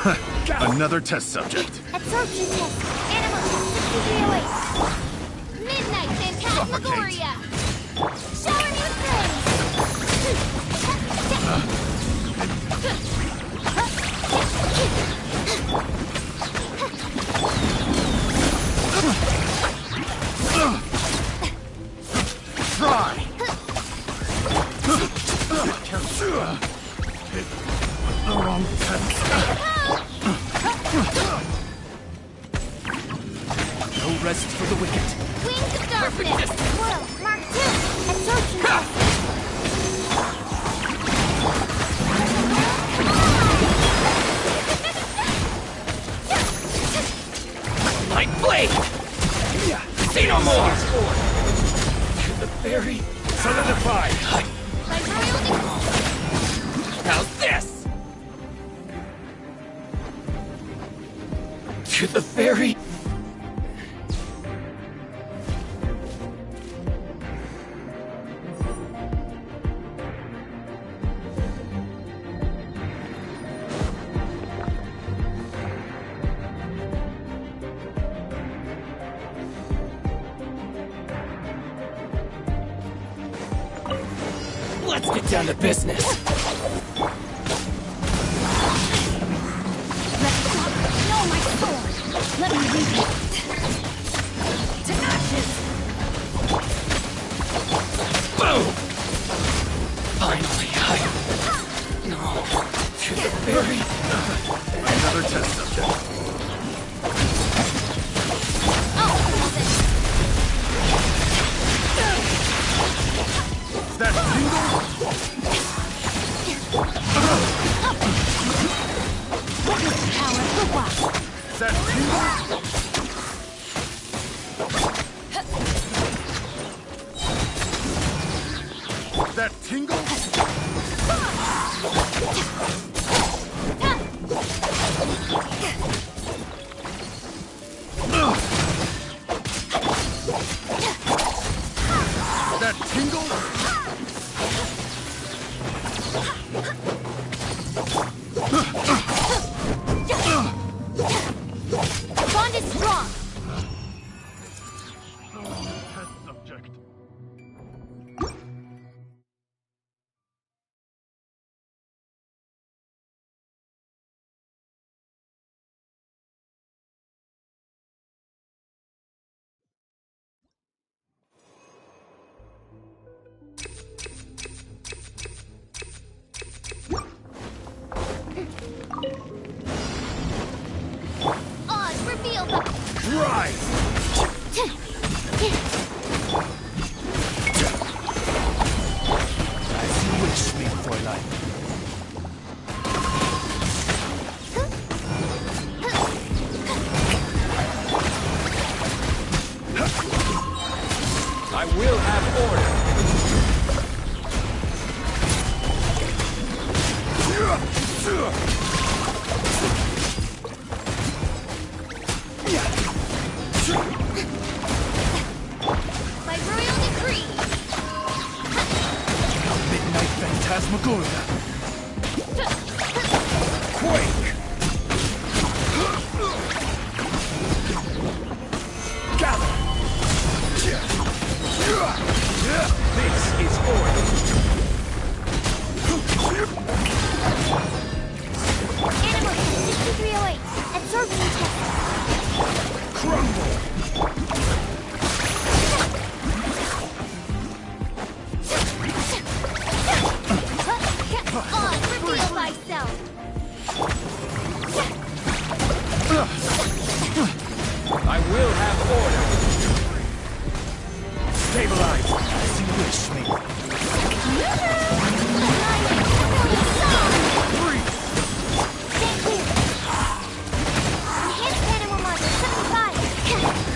Another test subject. Absorption test. Animal test 6308. Midnight Phantasmagoria. Shower me with Try! The wrong test. No rest for the wicked. Wings of Darkness. World Mark II. Absorption test. Light blade! Say no more! To the very solidified. By royal decree. How's this? To the very... Let's get down to business. No, my sword. Let me read it. To ashes. Boom! Finally, No. To the very... Another test subject. That tingle? Power for what? That tingle? That tingle? That tingle? Bond is strong. Test subject. Oz, reveal the... Rise! As you wish me, Fräulein. I will have order. By royal decree. Midnight Phantasmagoria. Quake! Gather! This is order. Animal test 6308. Absorption test. Crumble! Oz, reveal thyself. I will have order. Stabilize as you wish me. Breathe! Stand clear. Enhanced animal module 75.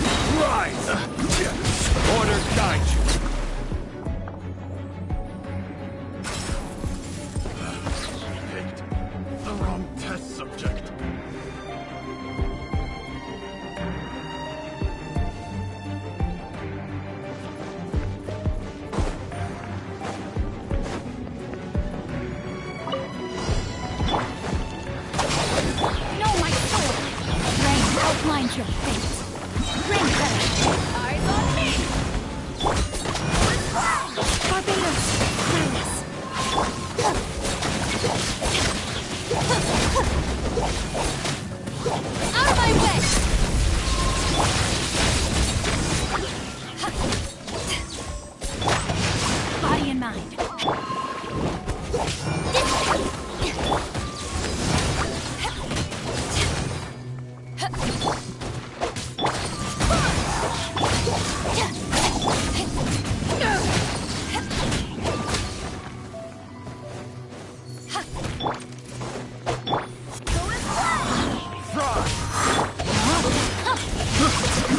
mind.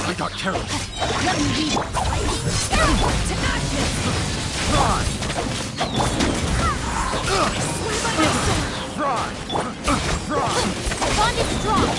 I got careless. Let me read it. Tenacious! Fry! Swing by my sword! Fry! Fry! Bond is strong!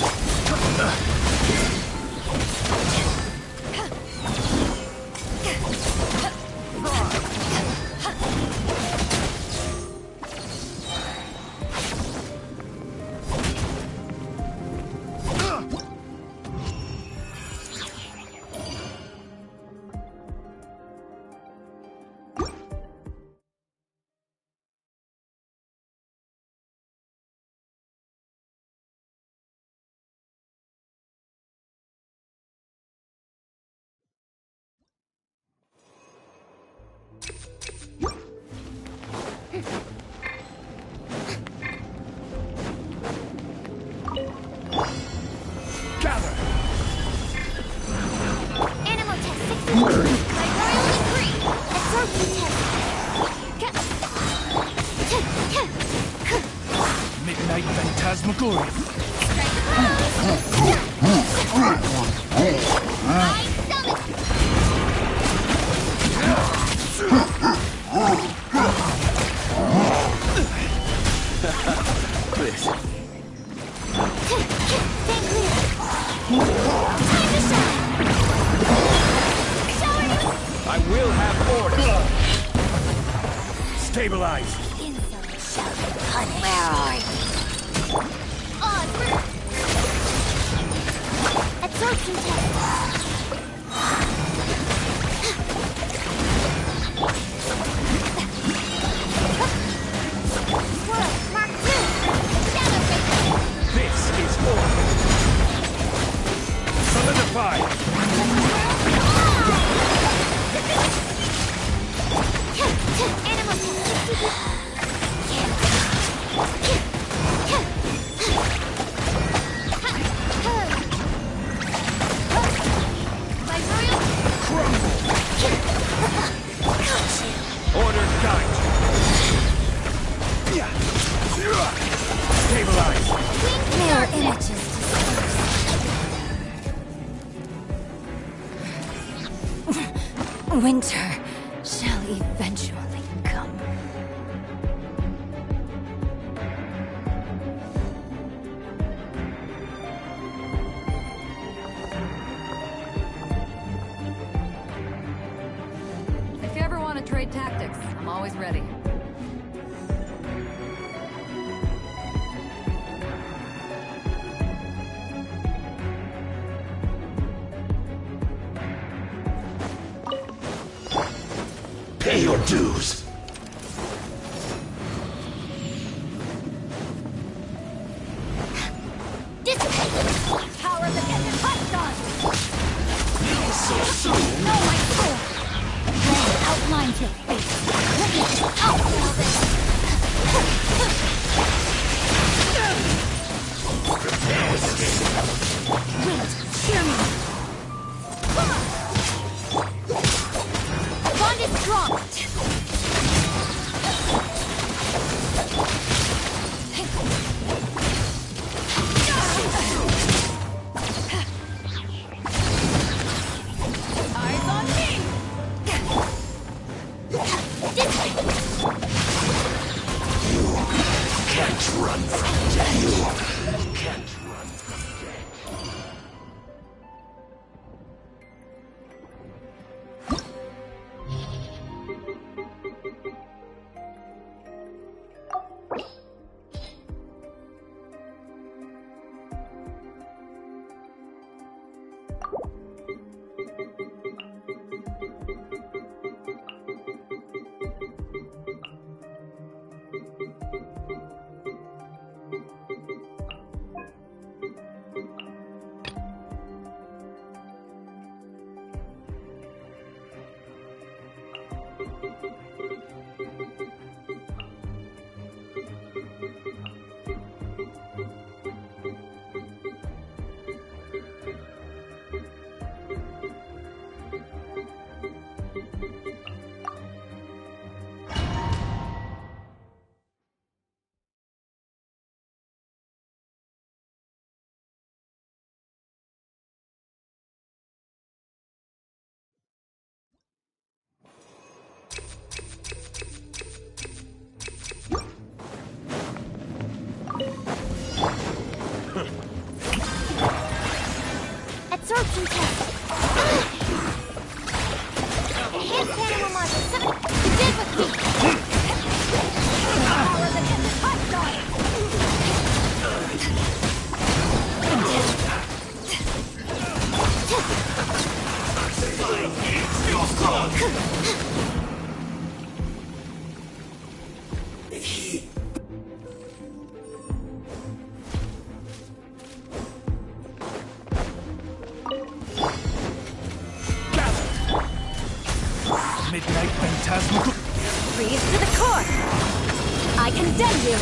Gather! Animal test 6 by royal decree. Absorption test. Midnight Phantasmagoria. I summon. This. Stay clear. Time to shine. Shower you. I will have order. Stabilize. Insolent shall be punished. Where are you? Onward. Absorption test. Swirl, Mark 2. Shadow Racer. This is order. Solidify. Animal My royal Crumble. got you. Order guide. Stabilize. Mirror images dispersed. Winter shall eventually come. If you ever want to trade tactics, I'm always ready. Pay your dues. Power of the desert hot so soon. Know my soul. Land outlines your face. Let me outlaw this. Wait, hear me. Bond is strong. Eyes on me! Can't run from death. You can't run from death. Freeze to the core! I condemn you!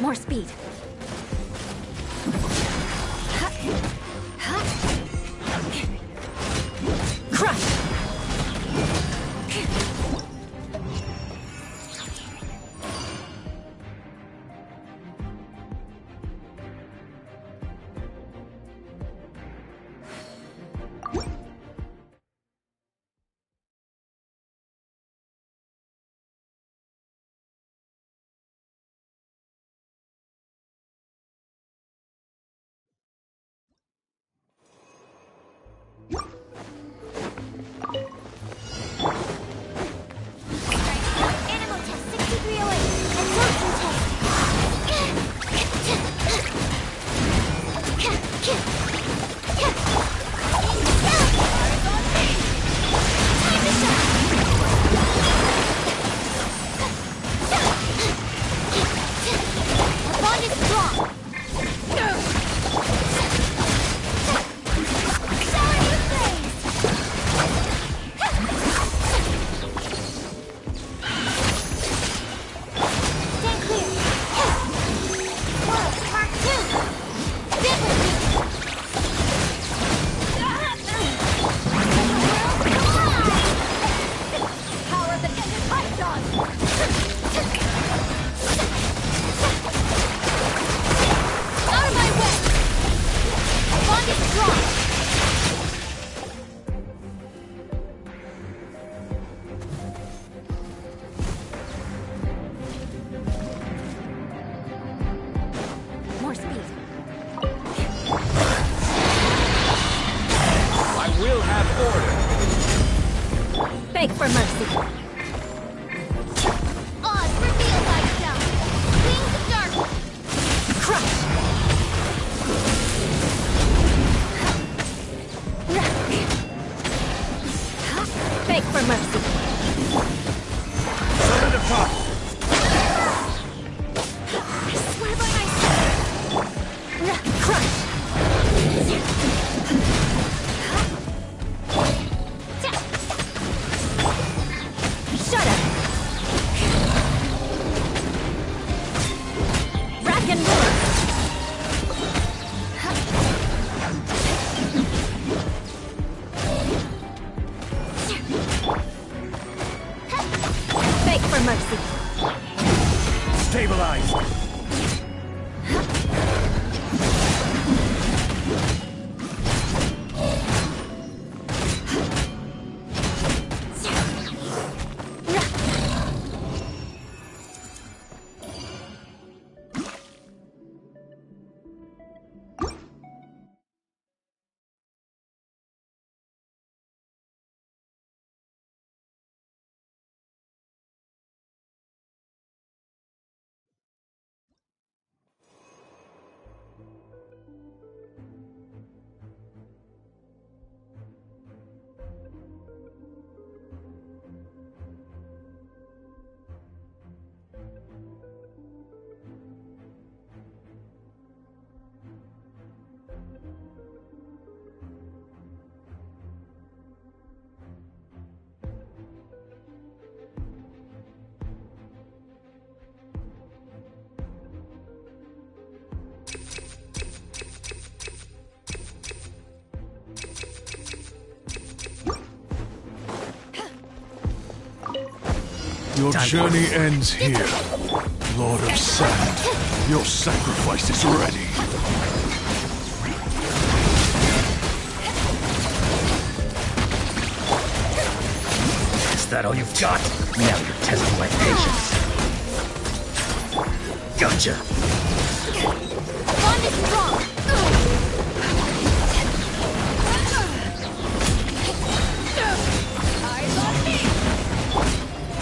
More speed. Crush! Animal test 6308. Absorption test. Our bond is strong. Shower you blaze. Stand clear. Whoa, Mark 2. Deadly. Power of the Desert Python. Out of my way. Bond is strong. More speed. I will have order. Beg for mercy. Oz, reveal thyself. Wings of darkness. Crush. Beg for mercy. Summon the pot. I swear by myself. Crush. Shut up. Rack and roll. Beg for mercy. Stabilized. Your journey ends here, Lord of Sand. Your sacrifice is ready. Is that all you've got? Now you're testing my patience. Gotcha. Bond is strong. Eyes on me.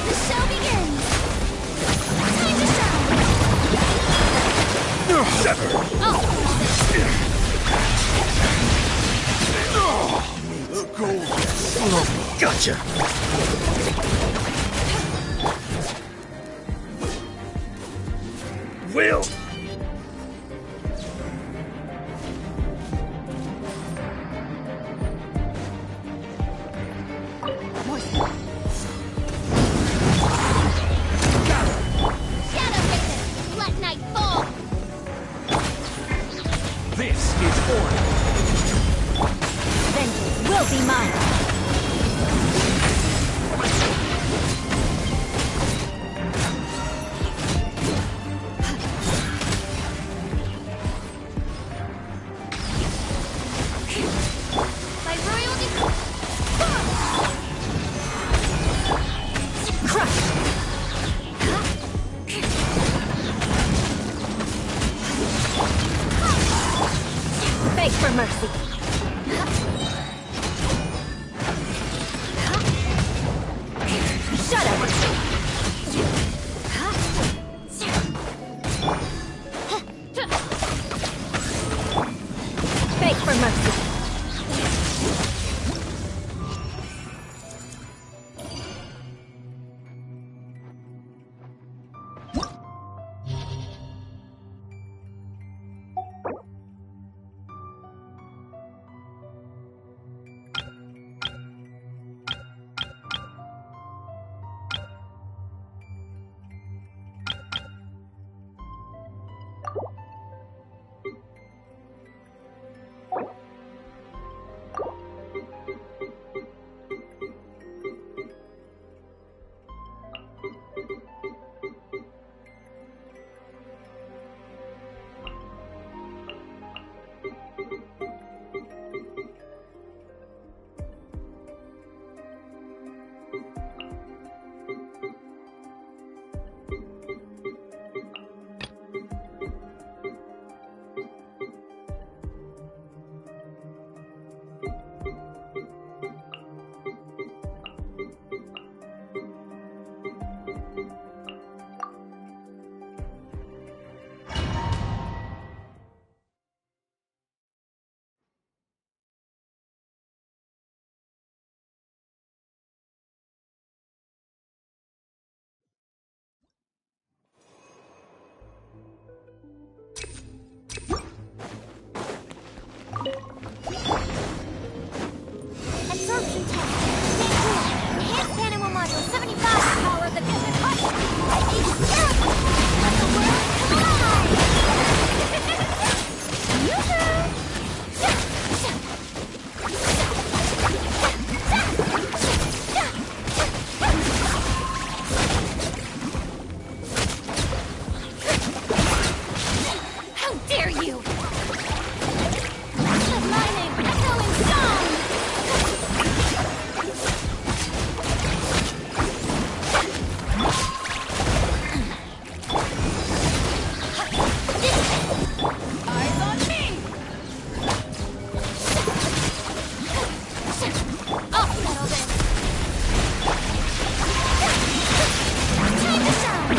The show begins. Time to shine. Sever. Oh. Gotcha. Will. This is order. Vengeance will be mine. My royal crush. Beg for mercy. Shut up. Beg for mercy. Absorption test. Stand cool. Enhanced animal module 75. Power of the desert hunt. It's terrible. Let the world collide. Yoo-hoo! How dare you! Let my name echo in song! Eyes on me! I'll settle this! Time to shine!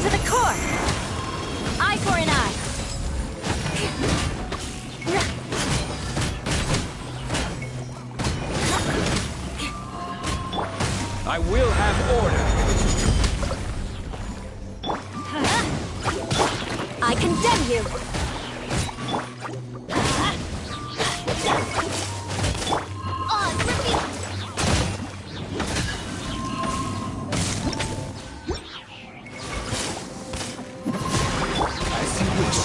to the core! Eye for an eye! I will have order. I condemn you! On, repeat! As you wish,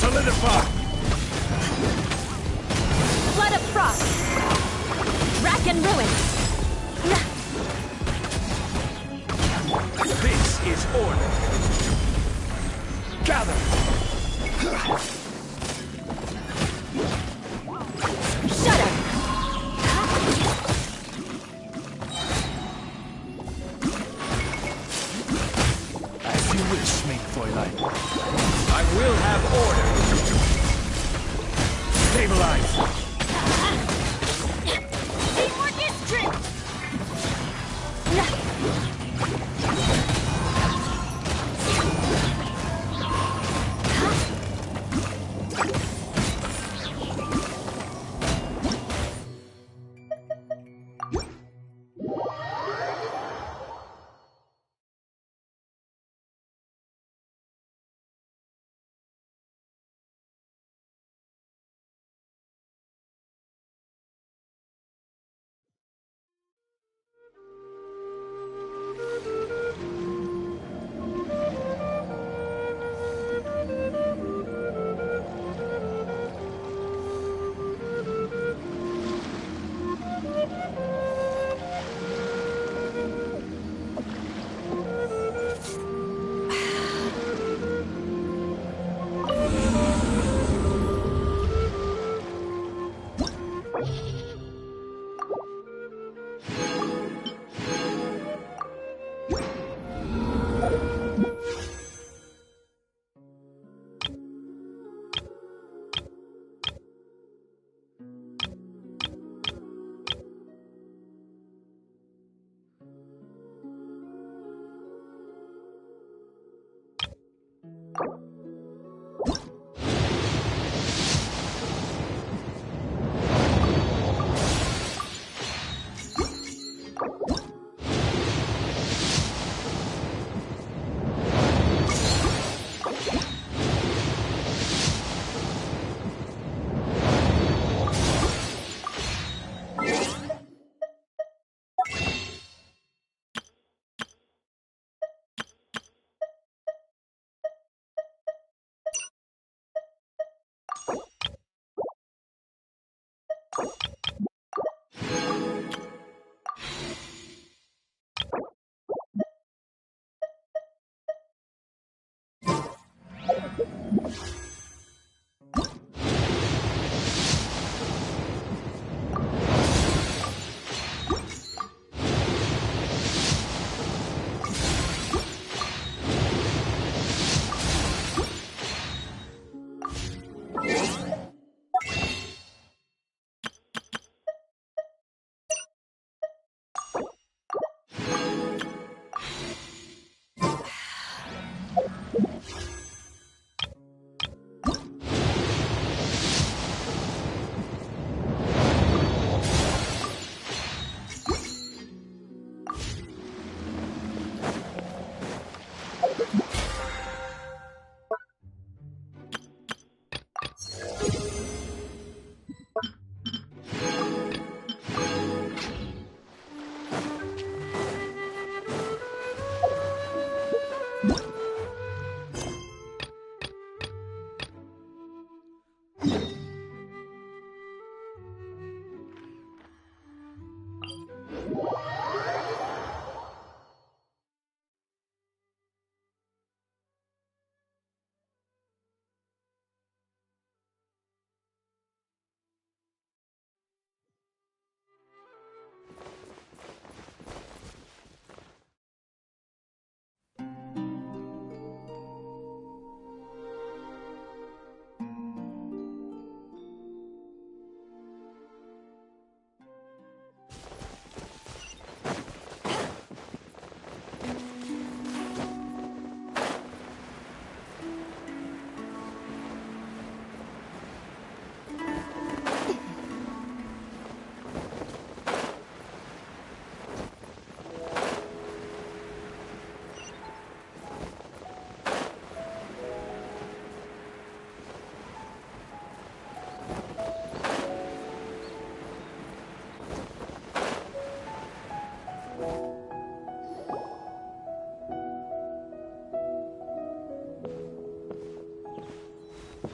Solidify! Flood of frost! Rack and ruin! This is order. Gather! I will have order. Stabilize. Teamwork is strength!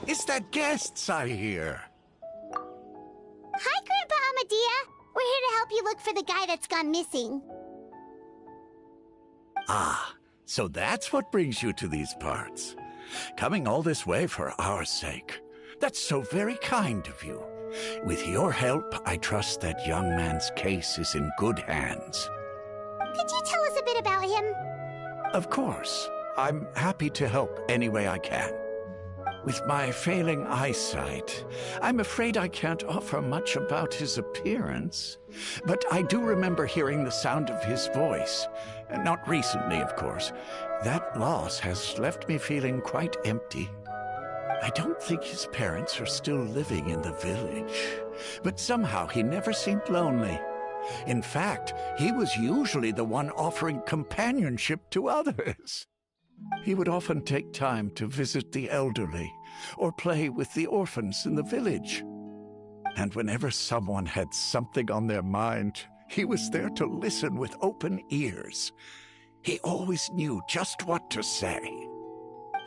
It's the guests I hear. Hi, Grandpa Amadea. We're here to help you look for the guy that's gone missing. Ah, so that's what brings you to these parts. Coming all this way for our sake. That's so very kind of you. With your help, I trust that young man's case is in good hands. Could you tell us a bit about him? Of course. I'm happy to help any way I can. With my failing eyesight, I'm afraid I can't offer much about his appearance. But I do remember hearing the sound of his voice. Not recently, of course. That loss has left me feeling quite empty. I don't think his parents are still living in the village. But somehow he never seemed lonely. In fact, he was usually the one offering companionship to others. He would often take time to visit the elderly or play with the orphans in the village. And whenever someone had something on their mind, he was there to listen with open ears. He always knew just what to say.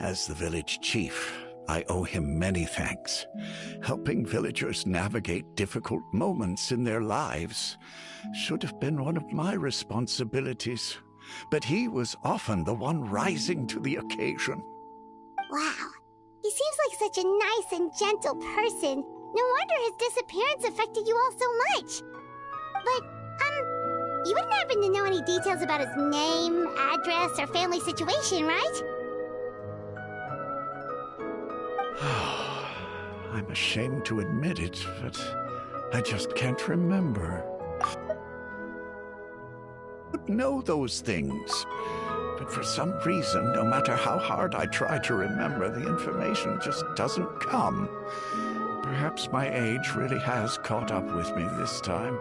As the village chief, I owe him many thanks. Helping villagers navigate difficult moments in their lives should have been one of my responsibilities. But he was often the one rising to the occasion. Wow. He seems like such a nice and gentle person. No wonder his disappearance affected you all so much. But, you wouldn't happen to know any details about his name, address, or family situation, right? I'm ashamed to admit it, but I just can't remember. I would know those things, but for some reason, no matter how hard I try to remember, the information just doesn't come. Perhaps my age really has caught up with me this time.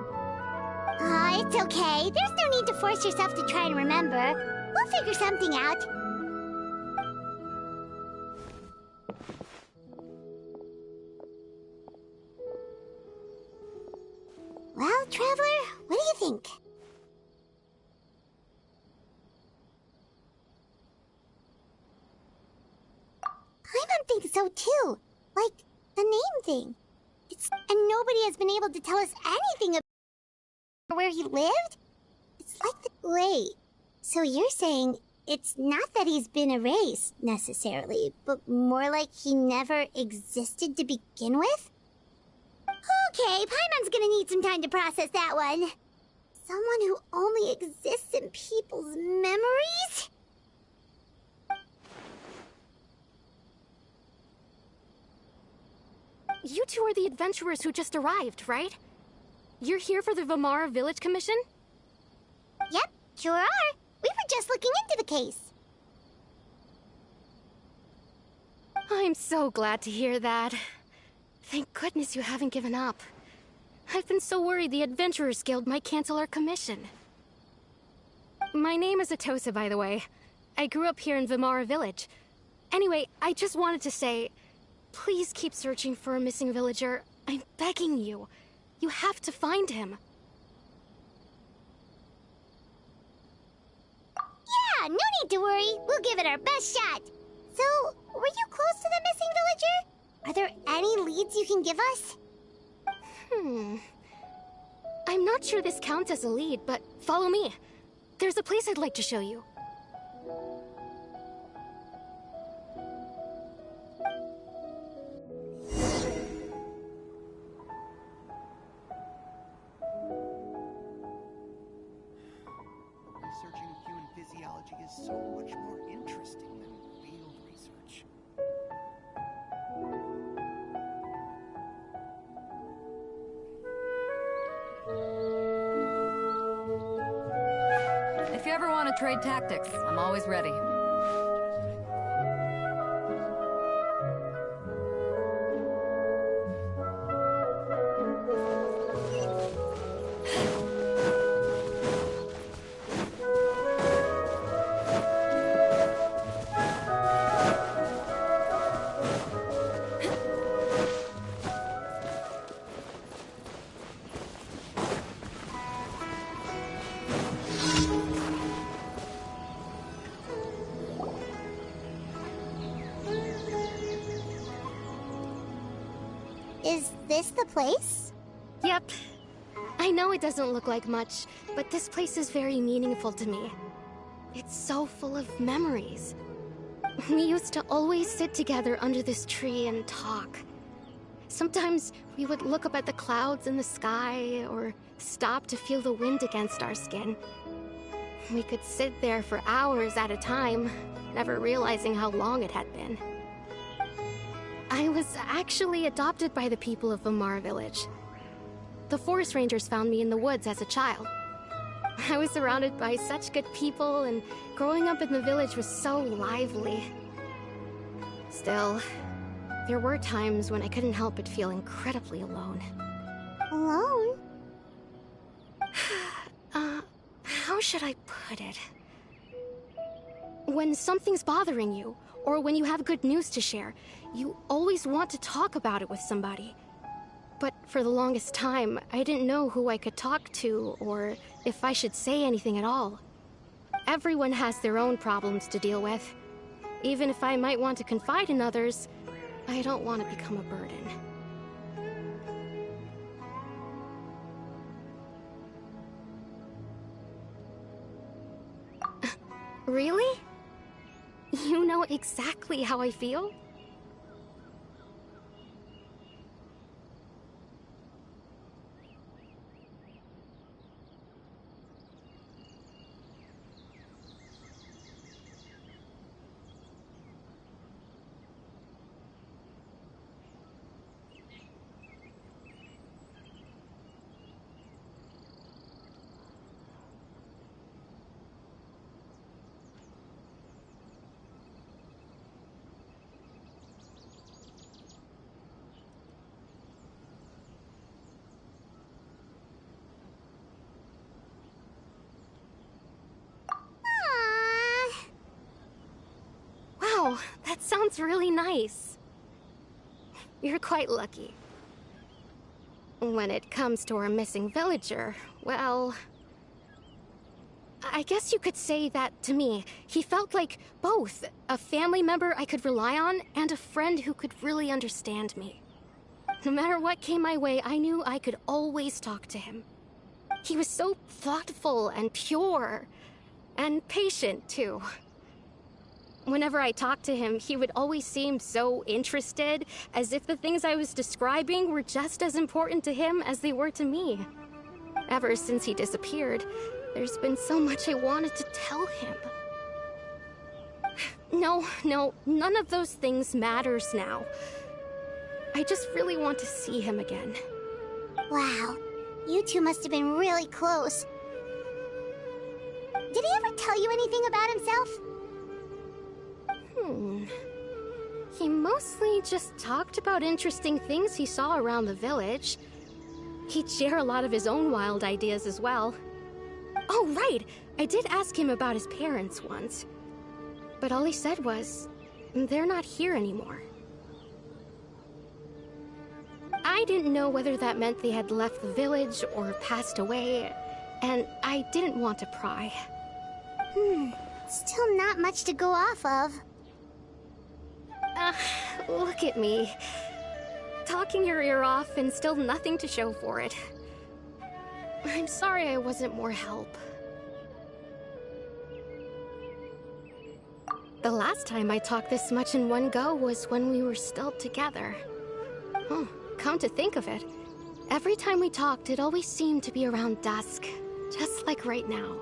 It's okay. There's no need to force yourself to try and remember. We'll figure something out. Well, Traveler, what do you think? Paimon thinks so too. Like, the name thing. And nobody has been able to tell us anything about where he lived? It's like wait, so you're saying it's not that he's been erased, necessarily, but more like he never existed to begin with? Okay, Paimon's gonna need some time to process that one. Someone who only exists in people's memories? You two are the adventurers who just arrived, right? You're here for the Vamara Village Commission? Yep, sure are. We were just looking into the case. I'm so glad to hear that. Thank goodness you haven't given up. I've been so worried the Adventurers Guild might cancel our commission. My name is Atosa, by the way. I grew up here in Vamara Village. Anyway, I just wanted to say, please keep searching for a missing villager. I'm begging you. You have to find him. Yeah, no need to worry. We'll give it our best shot. So, were you close to the missing villager? Are there any leads you can give us? I'm not sure this counts as a lead, but follow me. There's a place I'd like to show you. Researching human physiology is so much more interesting than field research. If you ever want to trade tactics, I'm always ready. Is this the place? Yep. I know it doesn't look like much, but this place is very meaningful to me. It's so full of memories. We used to always sit together under this tree and talk. Sometimes we would look up at the clouds in the sky, or stop to feel the wind against our skin. We could sit there for hours at a time, never realizing how long it had been. I was actually adopted by the people of Vamar village. The forest rangers found me in the woods as a child. I was surrounded by such good people, and growing up in the village was so lively. Still, there were times when I couldn't help but feel incredibly alone. Alone? How should I put it? When something's bothering you, or when you have good news to share, you always want to talk about it with somebody. But for the longest time, I didn't know who I could talk to, or if I should say anything at all. Everyone has their own problems to deal with. Even if I might want to confide in others, I don't want to become a burden. Really? You know exactly how I feel? Wow, that sounds really nice. You're quite lucky. When it comes to our missing villager, well, I guess you could say that to me. He felt like both a family member I could rely on and a friend who could really understand me. No matter what came my way, I knew I could always talk to him. He was so thoughtful and pure, and patient too. Whenever I talked to him, he would always seem so interested, as if the things I was describing were just as important to him as they were to me. Ever since he disappeared, there's been so much I wanted to tell him. No, none of those things matters now. I just really want to see him again. Wow, you two must have been really close. Did he ever tell you anything about himself? He mostly just talked about interesting things he saw around the village. He'd share a lot of his own wild ideas as well. Oh, right! I did ask him about his parents once. But all he said was, they're not here anymore. I didn't know whether that meant they had left the village or passed away, and I didn't want to pry. Still not much to go off of. Look at me. Talking your ear off and still nothing to show for it. I'm sorry I wasn't more help. The last time I talked this much in one go was when we were still together. Come to think of it, every time we talked, it always seemed to be around dusk, just like right now.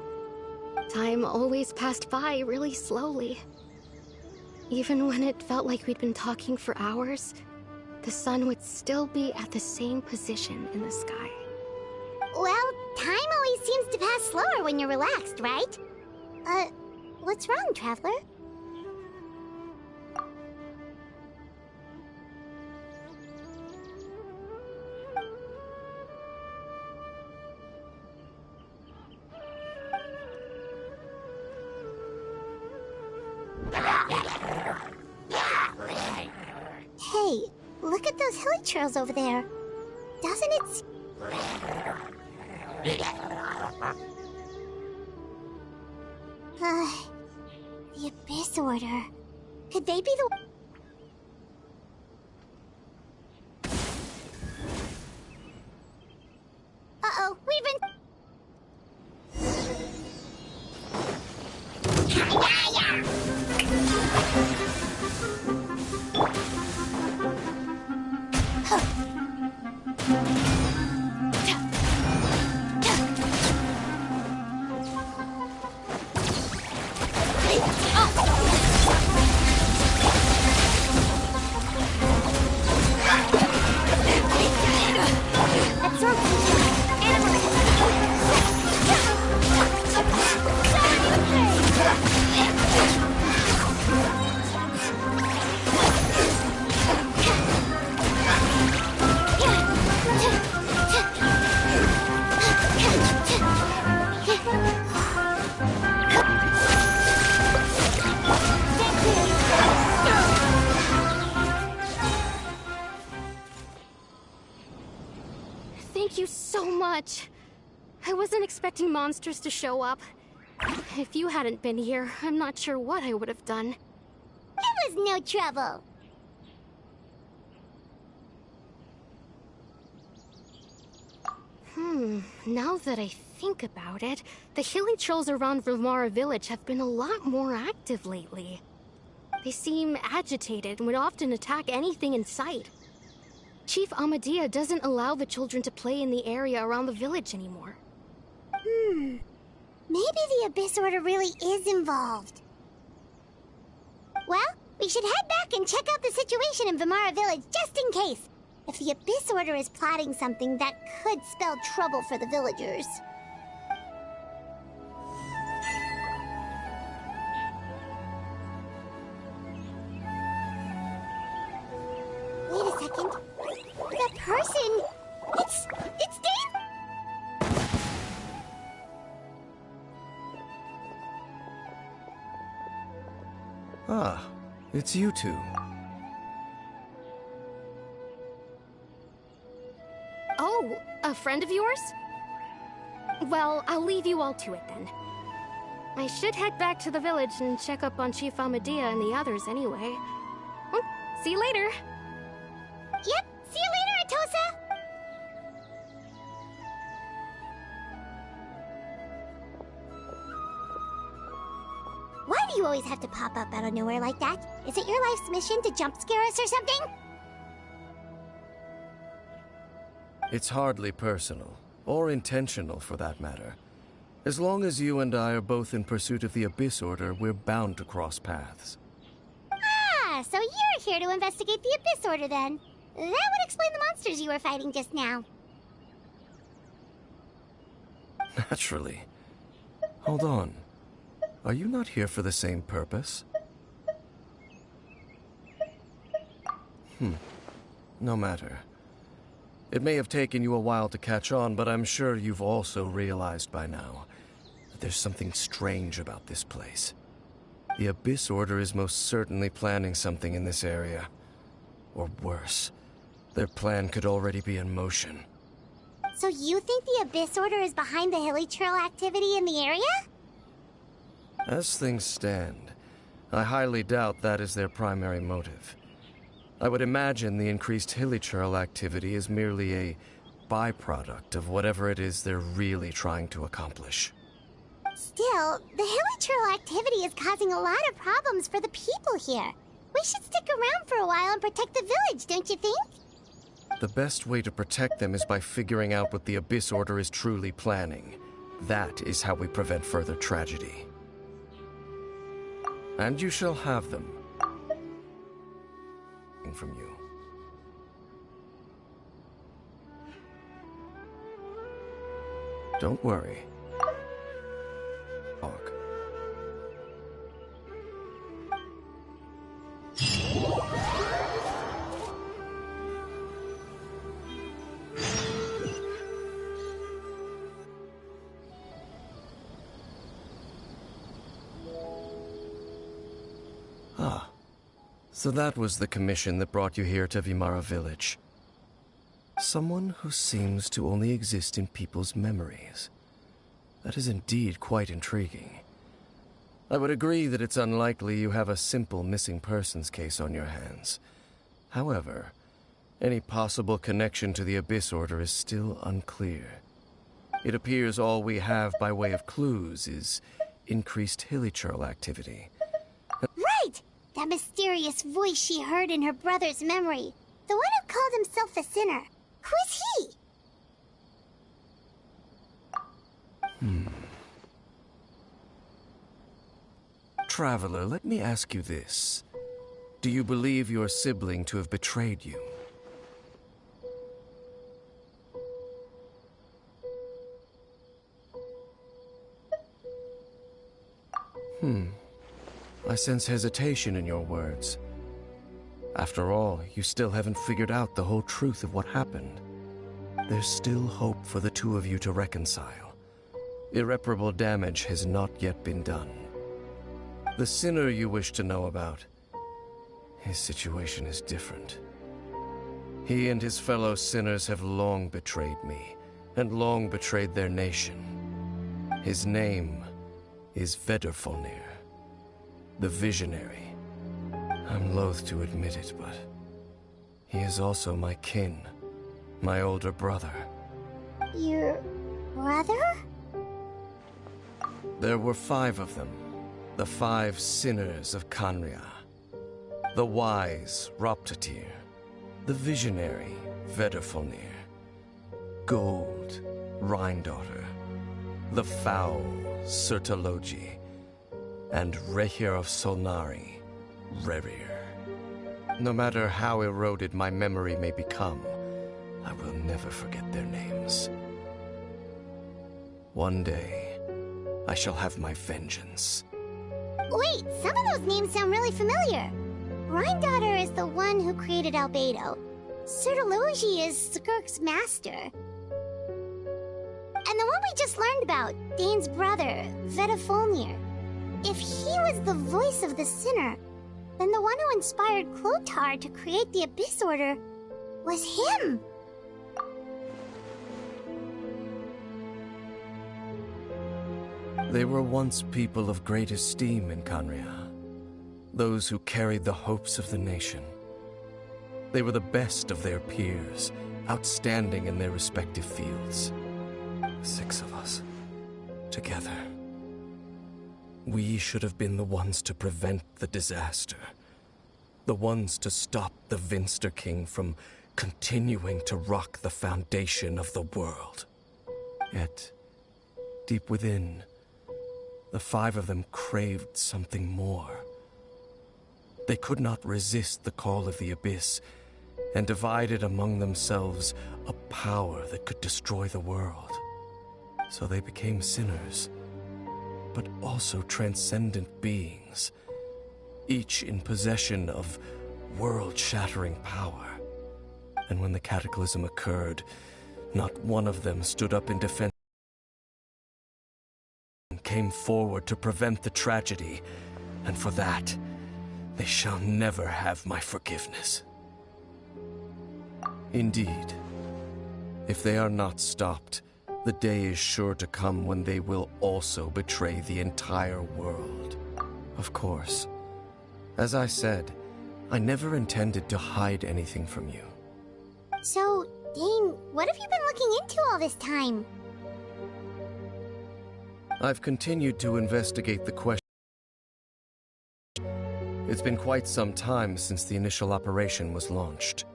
Time always passed by really slowly. Even when it felt like we'd been talking for hours, the sun would still be at the same position in the sky. Well, time always seems to pass slower when you're relaxed, right? What's wrong, Traveler? Hey, look at those hilly trails over there. Doesn't it... the Abyss Order. Could they be the... Uh-oh, we've been... Thank you so much. I wasn't expecting monsters to show up. If you hadn't been here, I'm not sure what I would have done. It was no trouble. Now that I think about it, the hilly trolls around Vilmara village have been a lot more active lately. They seem agitated and would often attack anything in sight. Chief Amadea doesn't allow the children to play in the area around the village anymore. Maybe the Abyss Order really is involved. Well, we should head back and check out the situation in Vilmara village just in case. If the Abyss Order is plotting something, that could spell trouble for the villagers. Wait a second. That person... It's Dain! Ah, it's you two. Oh, a friend of yours? Well, I'll leave you all to it then. I should head back to the village and check up on Chief Amadea and the others anyway. Well, see you later. Yep, see you later, Atosa! Why do you always have to pop up out of nowhere like that? Is it your life's mission to jump scare us or something? It's hardly personal, or intentional for that matter. As long as you and I are both in pursuit of the Abyss Order, we're bound to cross paths. Ah, so you're here to investigate the Abyss Order then. That would explain the monsters you were fighting just now. Naturally. Hold on. Are you not here for the same purpose? No matter. It may have taken you a while to catch on, but I'm sure you've also realized by now that there's something strange about this place. The Abyss Order is most certainly planning something in this area. Or worse, their plan could already be in motion. So you think the Abyss Order is behind the hilly trail activity in the area? As things stand, I highly doubt that is their primary motive. I would imagine the increased hilichurl activity is merely a byproduct of whatever it is they're really trying to accomplish. Still, the hilichurl activity is causing a lot of problems for the people here. We should stick around for a while and protect the village, don't you think? The best way to protect them is by figuring out what the Abyss Order is truly planning. That is how we prevent further tragedy. And you shall have them. From you. Don't worry. Talk. Ah. So that was the commission that brought you here to Vilmara village. Someone who seems to only exist in people's memories. That is indeed quite intriguing. I would agree that it's unlikely you have a simple missing persons case on your hands. However, any possible connection to the Abyss Order is still unclear. It appears all we have by way of clues is increased hilichurl activity. Right! That mysterious voice she heard in her brother's memory. The one who called himself a sinner. Who is he? Traveler, let me ask you this. Do you believe your sibling to have betrayed you? I sense hesitation in your words. After all, you still haven't figured out the whole truth of what happened. There's still hope for the two of you to reconcile. Irreparable damage has not yet been done. The sinner you wish to know about, his situation is different. He and his fellow sinners have long betrayed me, and long betrayed their nation. His name is Vedrfolnir, the Visionary. I'm loath to admit it, but he is also my kin, my older brother. Your brother? There were 5 of them, the 5 sinners of Khaenri'ah. The wise Roptatyr, the visionary Vedrfolnir, Gold Rhindaughter, the foul Sertologi, and Rehir of Solnari, Rerir. No matter how eroded my memory may become, I will never forget their names. One day, I shall have my vengeance. Wait, some of those names sound really familiar. Rhindaughter is the one who created Albedo. Sertologi is Skirk's master. And the one we just learned about, Dain's brother, Vedrfolnir. If he was the voice of the sinner, then the one who inspired Clothar to create the Abyss Order was him. They were once people of great esteem in Khaenri'ah, those who carried the hopes of the nation. They were the best of their peers, outstanding in their respective fields. 6 of us, together. We should have been the ones to prevent the disaster. The ones to stop the Vinster King from continuing to rock the foundation of the world. Yet, deep within, the 5 of them craved something more. They could not resist the call of the Abyss, and divided among themselves a power that could destroy the world. So they became sinners, but also transcendent beings, each in possession of world-shattering power. And when the cataclysm occurred, not one of them stood up in defense and came forward to prevent the tragedy, and for that, they shall never have my forgiveness. Indeed, if they are not stopped, the day is sure to come when they will also betray the entire world. Of course, as I said, I never intended to hide anything from you. So, Dain, what have you been looking into all this time? I've continued to investigate the question. It's been quite some time since the initial operation was launched.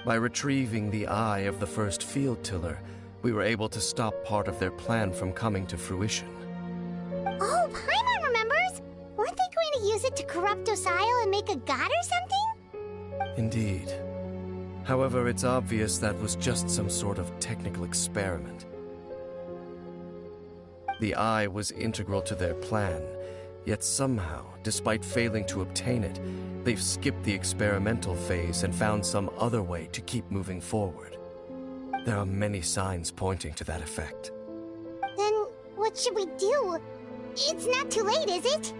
By retrieving the eye of the first field tiller, we were able to stop part of their plan from coming to fruition. Oh, Paimon remembers! Weren't they going to use it to corrupt Osile and make a god or something? Indeed. However, it's obvious that was just some sort of technical experiment. The eye was integral to their plan, yet somehow, despite failing to obtain it, they've skipped the experimental phase and found some other way to keep moving forward. There are many signs pointing to that effect. Then, what should we do? It's not too late, is it?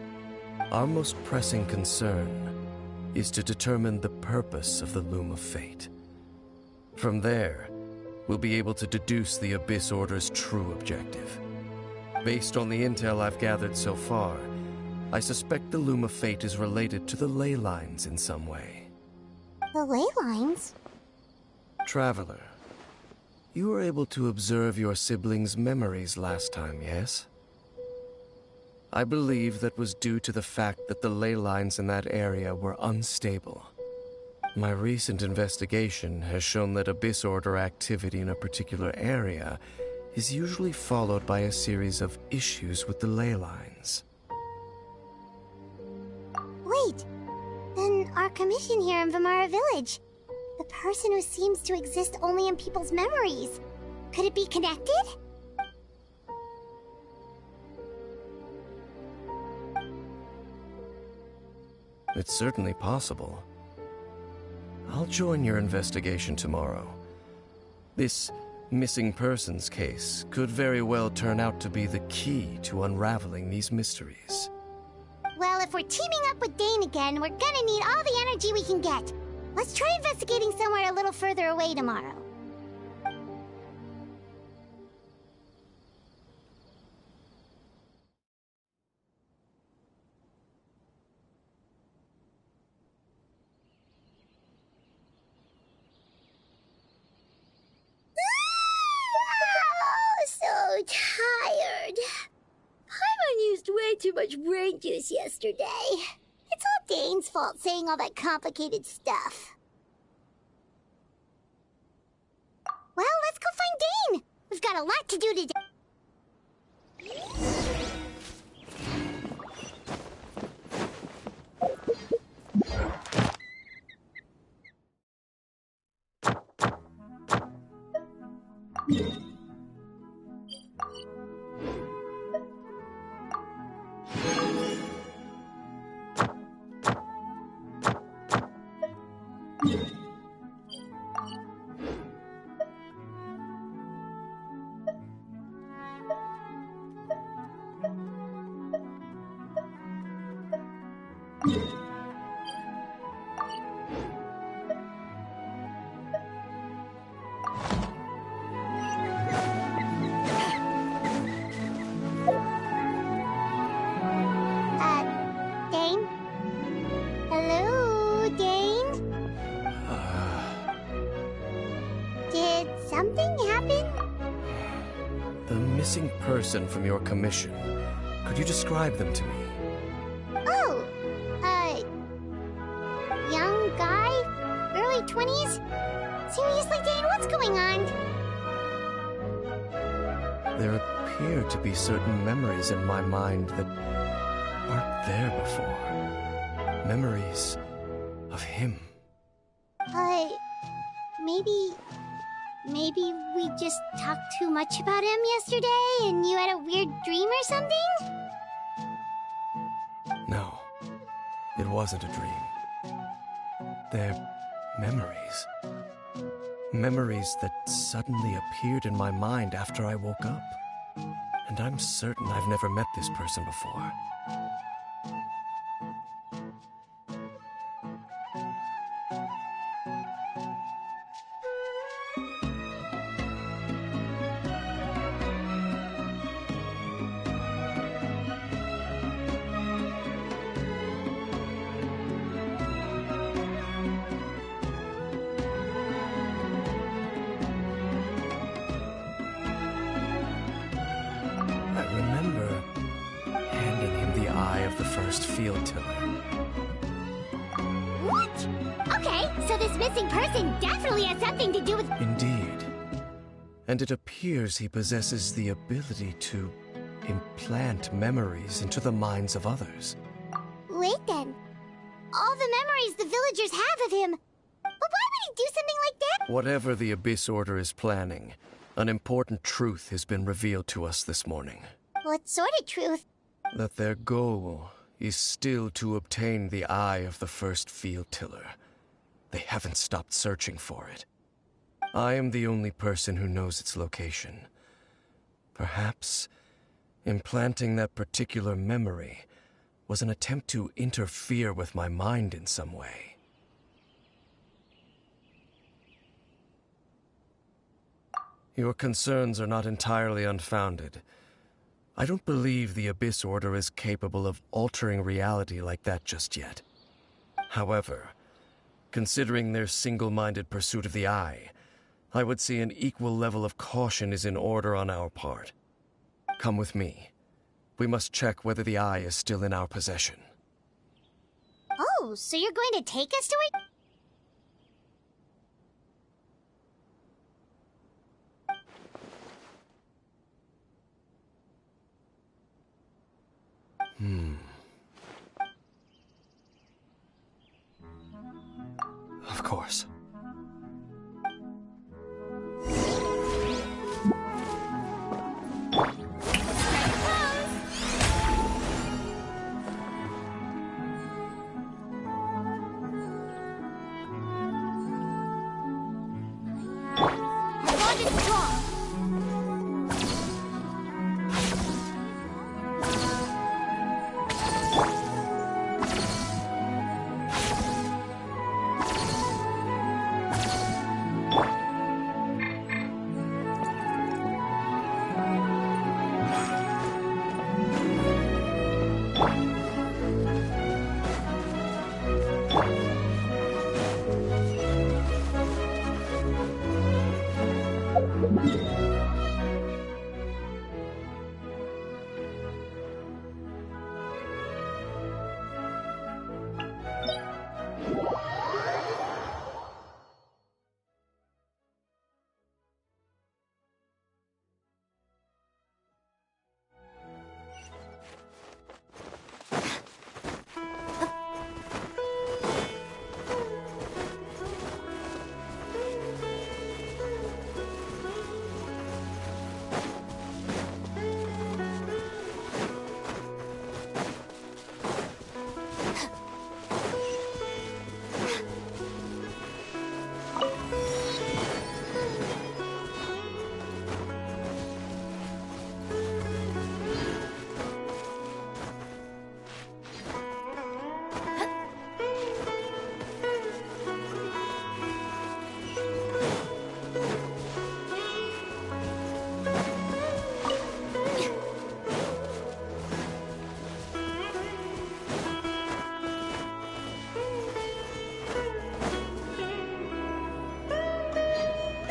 Our most pressing concern is to determine the purpose of the Loom of Fate. From there, we'll be able to deduce the Abyss Order's true objective. Based on the intel I've gathered so far, I suspect the Loom of Fate is related to the ley lines in some way. The ley lines? Traveler, you were able to observe your siblings' memories last time, yes? I believe that was due to the fact that the ley lines in that area were unstable. My recent investigation has shown that Abyss Order activity in a particular area is usually followed by a series of issues with the ley lines. Wait, then our commission here in Vimara Village, the person who seems to exist only in people's memories, could it be connected? It's certainly possible. I'll join your investigation tomorrow. This missing persons case could very well turn out to be the key to unraveling these mysteries. Well, if we're teaming up with Dain again, we're gonna need all the energy we can get. Let's try investigating somewhere a little further away tomorrow. much brain juice yesterday. It's all Dane's fault saying all that complicated stuff. Well, let's go find Dane. We've got a lot to do today. Dane? Hello, Dane? Did something happen? The missing person from your commission. Could you describe them to me? Oh, young guy? Early 20s? Seriously, Dane, what's going on? There appear to be certain memories in my mind that aren't there before. Memories of him. Maybe we just talked too much about him yesterday and you had a weird dream or something? No, it wasn't a dream. They're memories. Memories that suddenly appeared in my mind after I woke up. And I'm certain I've never met this person before. I remember handing him the eye of the first field tiller. What? Okay, so this missing person definitely has something to do with... Indeed. And it appears he possesses the ability to implant memories into the minds of others. Wait then. All the memories the villagers have of him. But why would he do something like that? Whatever the Abyss Order is planning, an important truth has been revealed to us this morning. What sort of truth? That their goal is still to obtain the eye of the first field tiller. They haven't stopped searching for it. I am the only person who knows its location. Perhaps implanting that particular memory was an attempt to interfere with my mind in some way. Your concerns are not entirely unfounded. I don't believe the Abyss Order is capable of altering reality like that just yet. However, considering their single-minded pursuit of the Eye, I would say an equal level of caution is in order on our part. Come with me. We must check whether the Eye is still in our possession. Oh, so you're going to take us to it? Of course. Our bond is strong.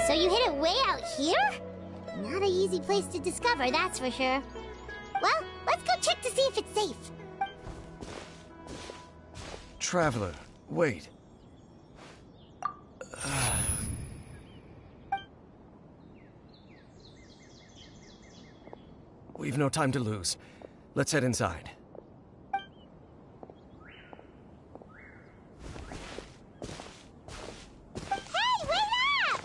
So you hid it way out here? Not an easy place to discover, that's for sure. Well, let's go check to see if it's safe. Traveler, wait. We've no time to lose. Let's head inside. Hey, wait up!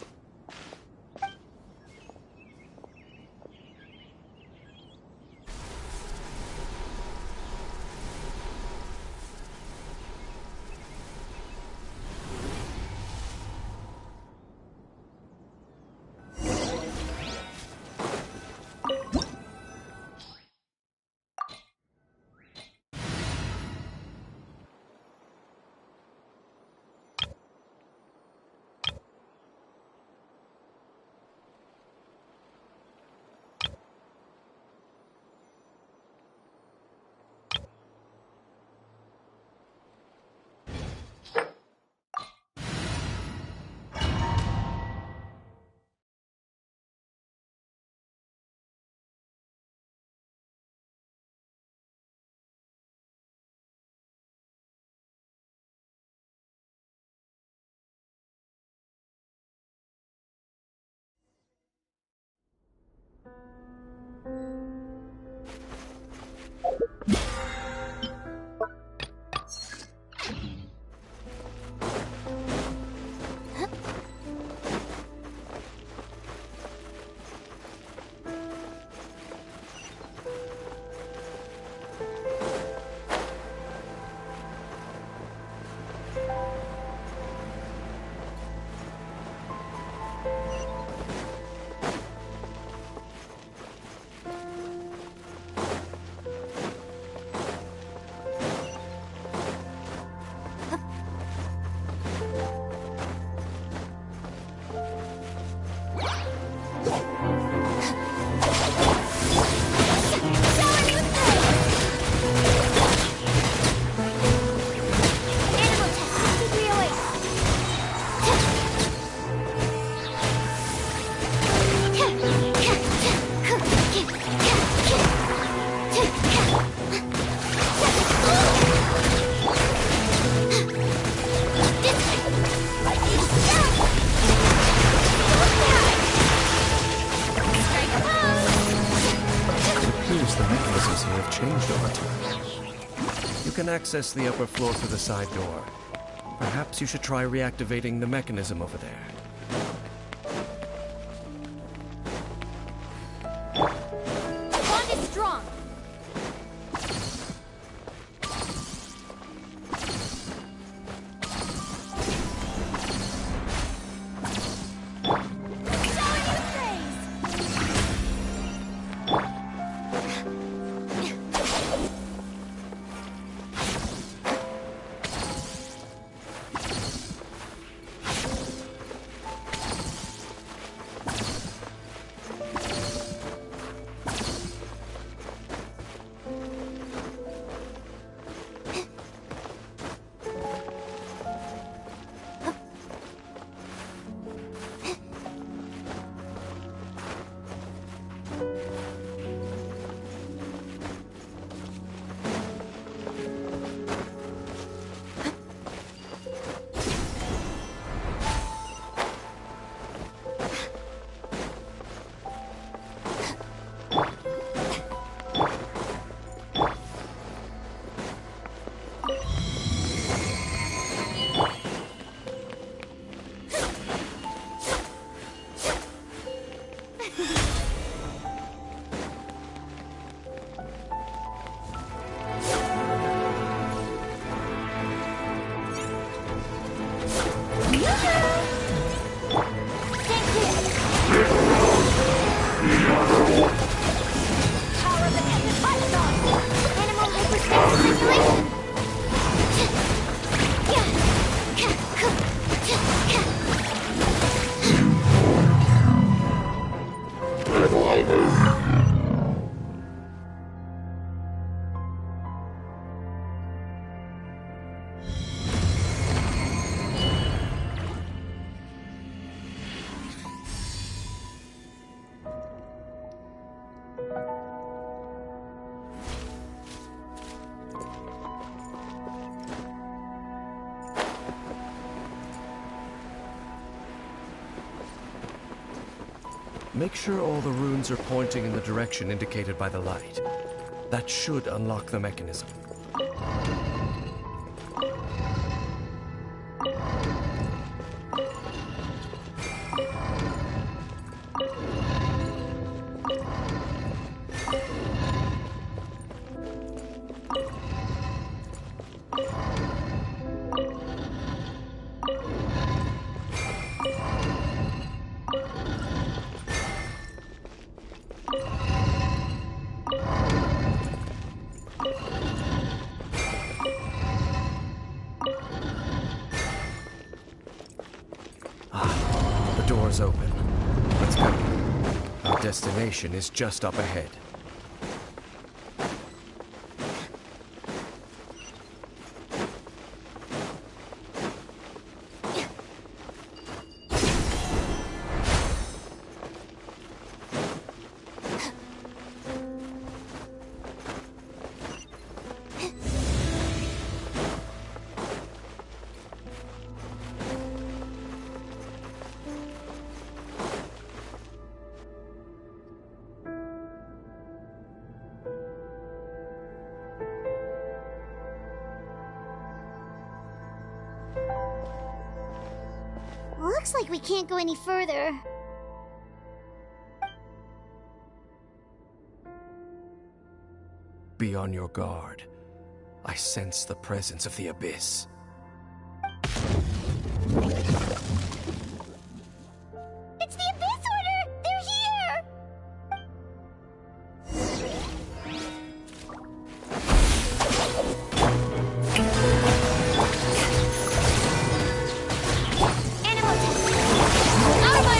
changed over time. You can access the upper floor through the side door. Perhaps you should try reactivating the mechanism over there. Bond is strong. Make sure all the runes are pointing in the direction indicated by the light. That should unlock the mechanism. The door's open. Let's go. Our destination is just up ahead. Looks like we can't go any further. Be on your guard. I sense the presence of the Abyss. It's the Abyss Order! They're here! Animal test! Out of my way!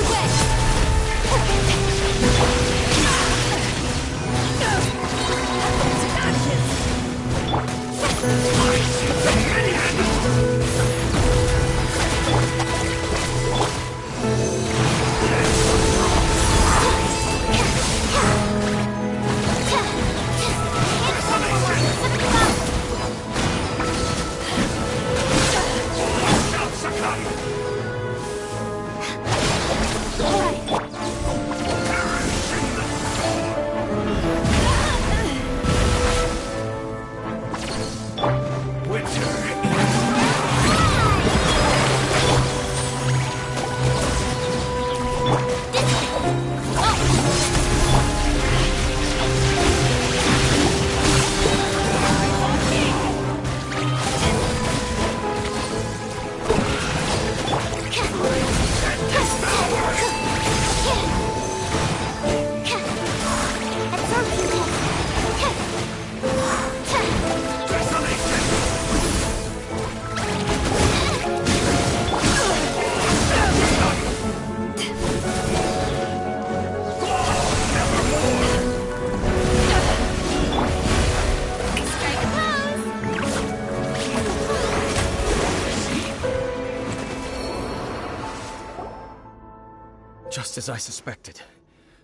Just as I suspected.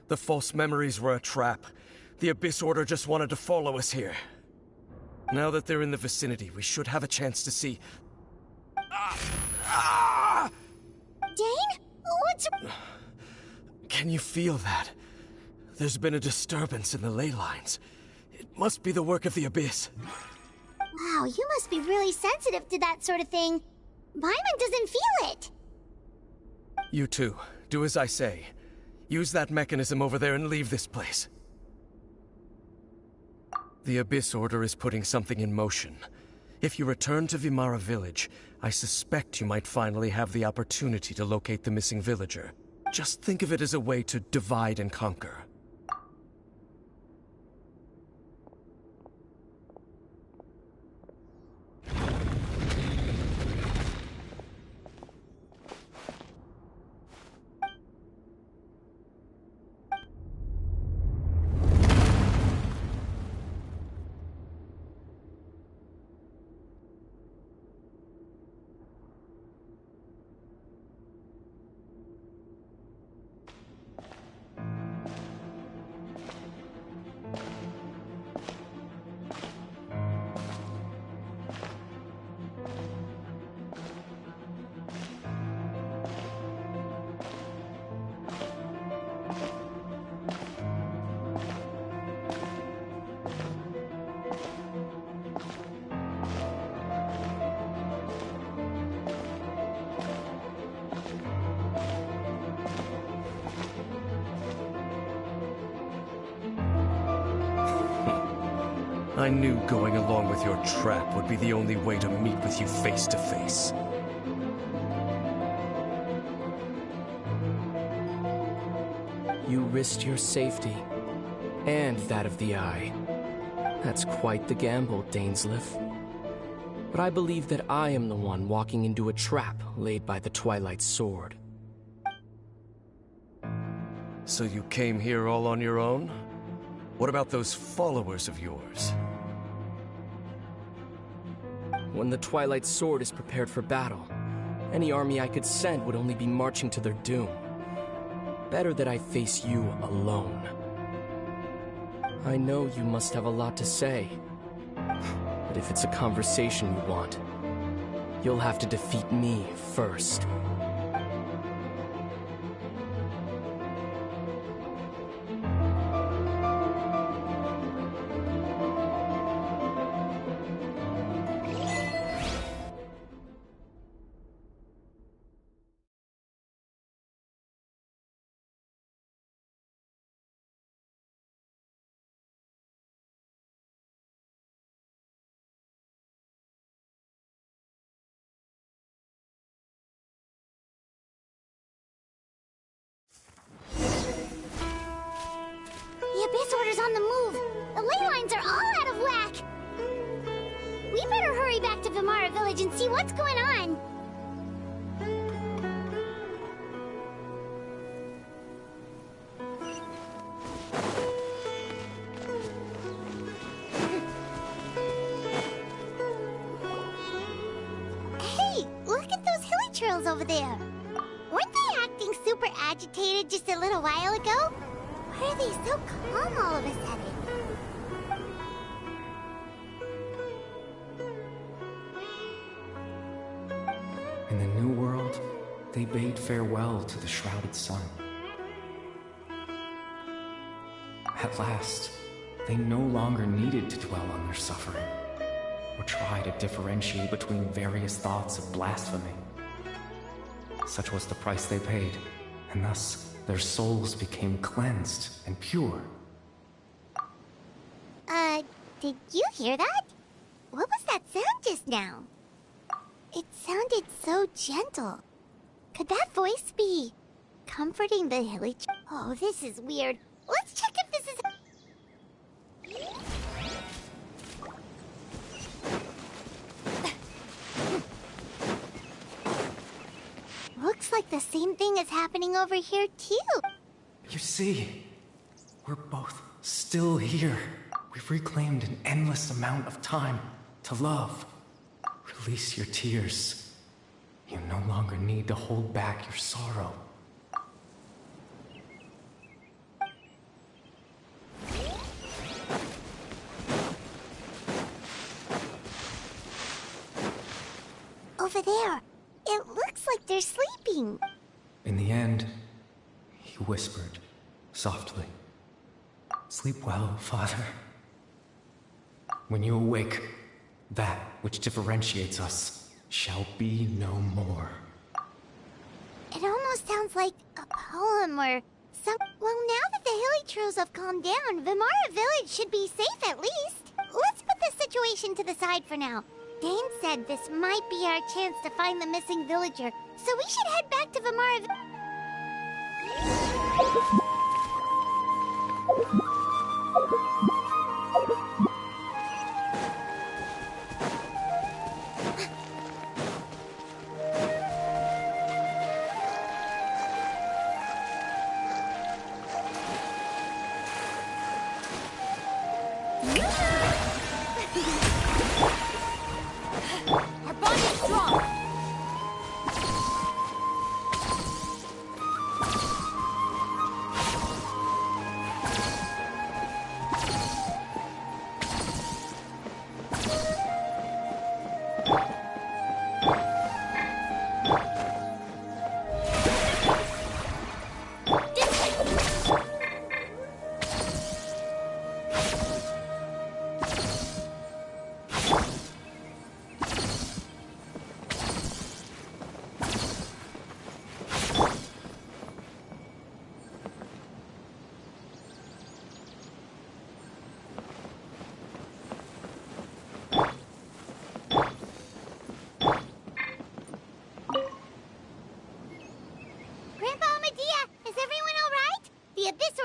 The false memories were a trap. The Abyss Order just wanted to follow us here. Now that they're in the vicinity, we should have a chance to see... Dane? What's... Can you feel that? There's been a disturbance in the ley lines. It must be the work of the Abyss. Wow, you must be really sensitive to that sort of thing. Paimon doesn't feel it. You too. Do as I say. Use that mechanism over there and leave this place. The Abyss Order is putting something in motion. If you return to Vimara Village, I suspect you might finally have the opportunity to locate the missing villager. Just think of it as a way to divide and conquer. I knew going along with your trap would be the only way to meet with you face to face. You risked your safety, and that of the Eye. That's quite the gamble, Dainslif. But I believe that I am the one walking into a trap laid by the Twilight Sword. So you came here all on your own? What about those followers of yours? When the Twilight Sword is prepared for battle, any army I could send would only be marching to their doom. Better that I face you alone. I know you must have a lot to say, but if it's a conversation you want, you'll have to defeat me first. The Abyss Order's on the move. The ley lines are all out of whack. We better hurry back to Vimara Village and see what's going on. Hey, look at those hilly trails over there. Weren't they acting super agitated just a little while ago? Why are they so calm all of a sudden? In the New World, they bade farewell to the shrouded sun. At last, they no longer needed to dwell on their suffering, or try to differentiate between various thoughts of blasphemy. Such was the price they paid, and thus their souls became cleansed and pure. Did you hear that? What was that sound just now? It sounded so gentle. Could that voice be comforting the hilly? Oh, this is weird. Let's check if this is... Looks like the same thing is happening over here, too. You see, we're both still here. We've reclaimed an endless amount of time to love. Release your tears. You no longer need to hold back your sorrow. Over there. It looks like they're sleeping. In the end, he whispered softly, "Sleep well, Father. When you awake, that which differentiates us shall be no more." It almost sounds like a poem or some... Well, now that the hilly trails have calmed down, Vimara Village should be safe at least. Let's put this situation to the side for now. Dane said this might be our chance to find the missing villager, so we should head back to Vimara Village. Our bond is strong.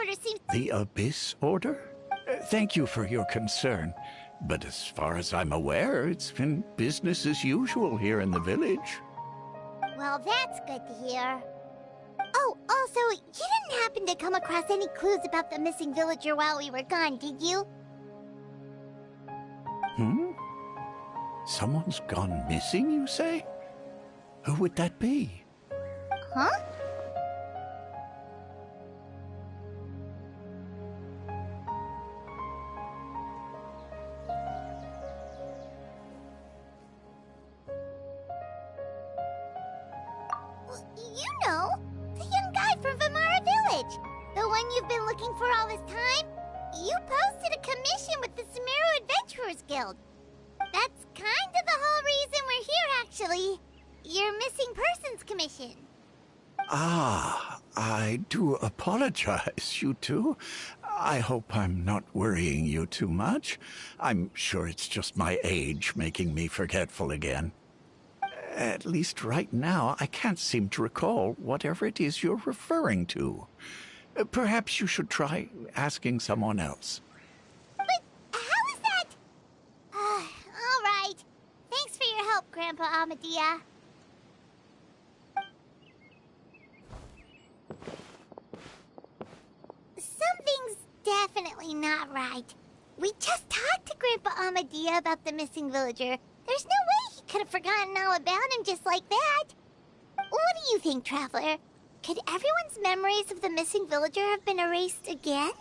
Order seems... The Abyss Order? Thank you for your concern. But as far as I'm aware, it's been business as usual here in the village. Well, that's good to hear. Oh, also, you didn't happen to come across any clues about the missing villager while we were gone, did you? Someone's gone missing, you say? Who would that be? Huh? You know, the young guy from Vimara Village. The one you've been looking for all this time. You posted a commission with the Sumeru Adventurers Guild. That's kind of the whole reason we're here, actually. Your missing persons commission. Ah, I do apologize, you two. I hope I'm not worrying you too much. I'm sure it's just my age making me forgetful again. At least right now, I can't seem to recall whatever it is you're referring to. Perhaps you should try asking someone else. But how is that? All right. Thanks for your help, Grandpa Amadia. Something's definitely not right. We just talked to Grandpa Amadia about the missing villager. There's no way he could have forgotten all about him just like that. What do you think, Traveler? Could everyone's memories of the missing villager have been erased again?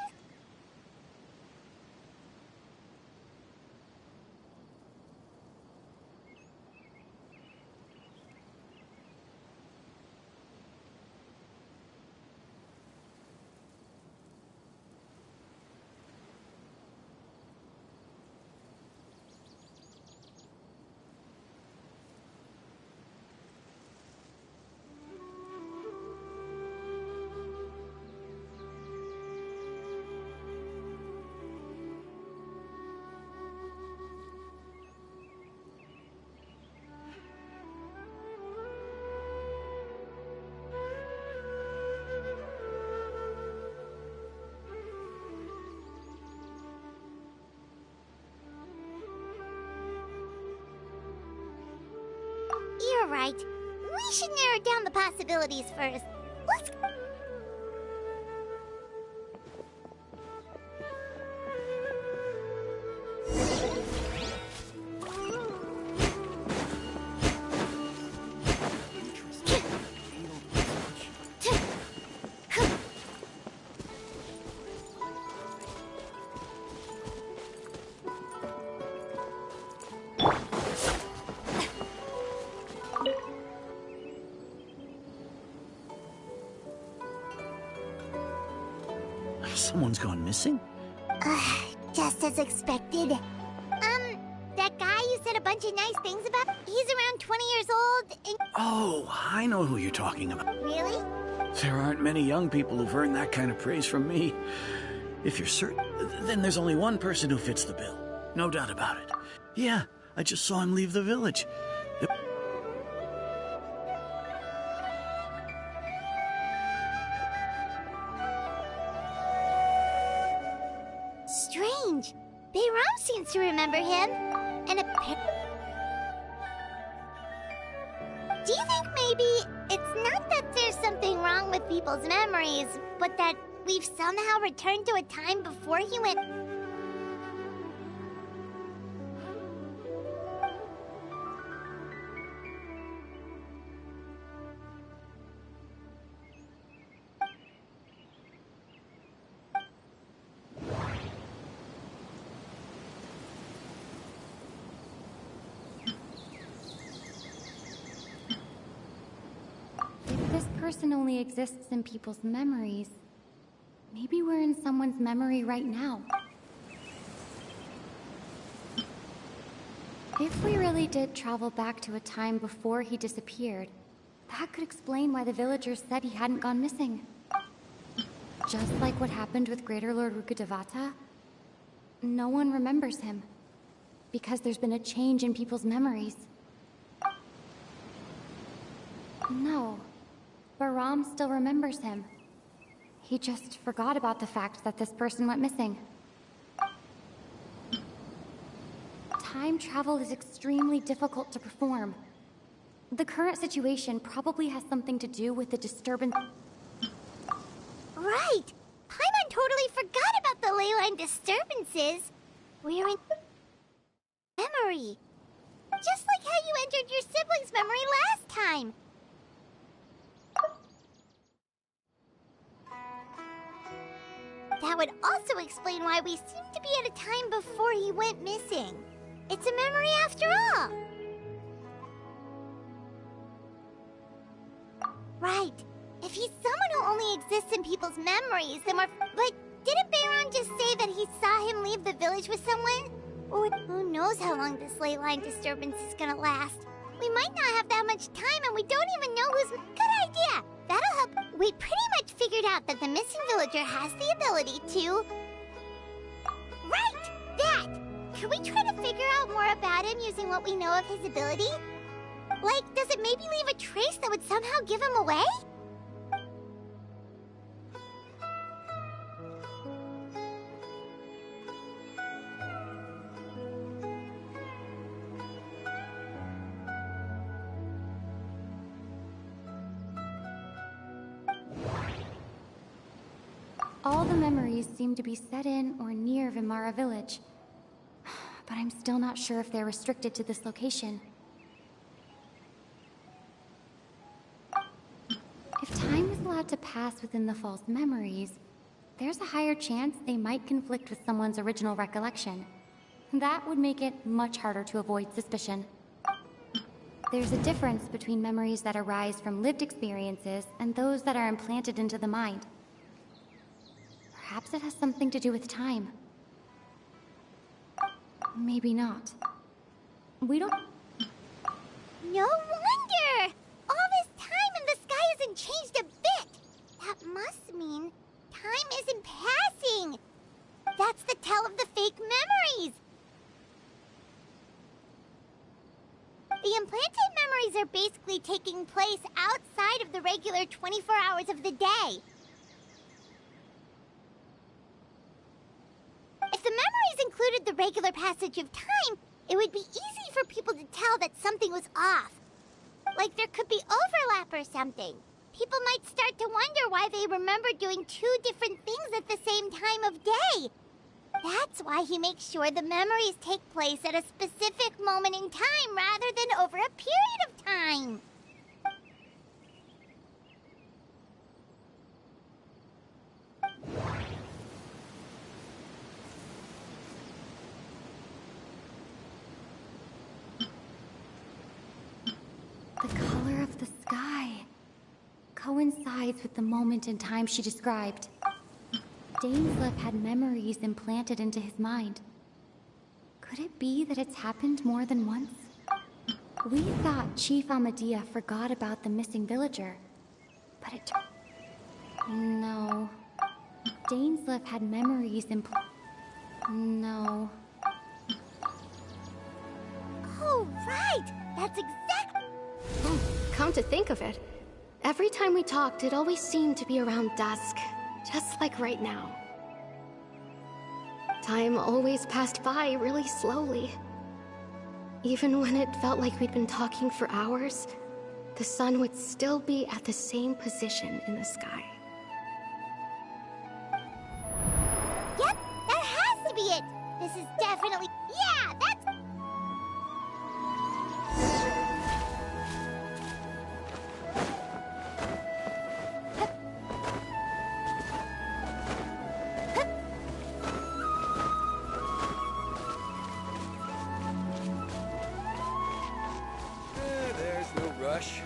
You're right. We should narrow down the possibilities first. Let's... Someone's gone missing? Just as expected. That guy you said a bunch of nice things about, he's around 20 years old and... Oh, I know who you're talking about. Really? There aren't many young people who've earned that kind of praise from me. If you're certain, then there's only one person who fits the bill. No doubt about it. Yeah, I just saw him leave the village. Strange. Bayram seems to remember him. And do you think maybe it's not that there's something wrong with people's memories, but that we've somehow returned to a time before he went... If this person only exists in people's memories, maybe we're in someone's memory right now. If we really did travel back to a time before he disappeared, that could explain why the villagers said he hadn't gone missing. Just like what happened with Greater Lord Rukkhadevata, no one remembers him, because there's been a change in people's memories. No, Bahram still remembers him. He just forgot about the fact that this person went missing. Time travel is extremely difficult to perform. The current situation probably has something to do with the disturbance. Right! Paimon totally forgot about the ley line disturbances. We're in memory. Just like how you entered your sibling's memory last time. That would also explain why we seem to be at a time before he went missing. It's a memory after all. Right. If he's someone who only exists in people's memories, then we're... But didn't Bayron just say that he saw him leave the village with someone? Or who knows how long this ley line disturbance is gonna last? We might not have that much time and we don't even know who's... Good idea! That'll help. We pretty much figured out that the missing villager has the ability to... Right! That! Can we try to figure out more about him using what we know of his ability? Like, does it maybe leave a trace that would somehow give him away? All the memories seem to be set in or near Vimara village. But I'm still not sure if they're restricted to this location. If time is allowed to pass within the false memories, there's a higher chance they might conflict with someone's original recollection. That would make it much harder to avoid suspicion. There's a difference between memories that arise from lived experiences and those that are implanted into the mind. Perhaps it has something to do with time. Maybe not. We don't... No wonder! All this time and the sky hasn't changed a bit! That must mean time isn't passing! That's the tell of the fake memories! The implanted memories are basically taking place outside of the regular 24 hours of the day. If the memories included the regular passage of time, it would be easy for people to tell that something was off. Like there could be overlap or something. People might start to wonder why they remember doing two different things at the same time of day. That's why he makes sure the memories take place at a specific moment in time rather than over a period of time. The color of the sky coincides with the moment in time she described. Dainslip had memories implanted into his mind. Could it be that it's happened more than once? We thought Chief Amadea forgot about the missing villager, but it... No. Dainslip had memories No. Oh, right! That's exactly... Come to think of it, every time we talked, it always seemed to be around dusk. Just like right now. Time always passed by really slowly. Even when it felt like we'd been talking for hours, the sun would still be at the same position in the sky. Yep, that has to be it! This is definitely... Yeah, that's... There's no rush.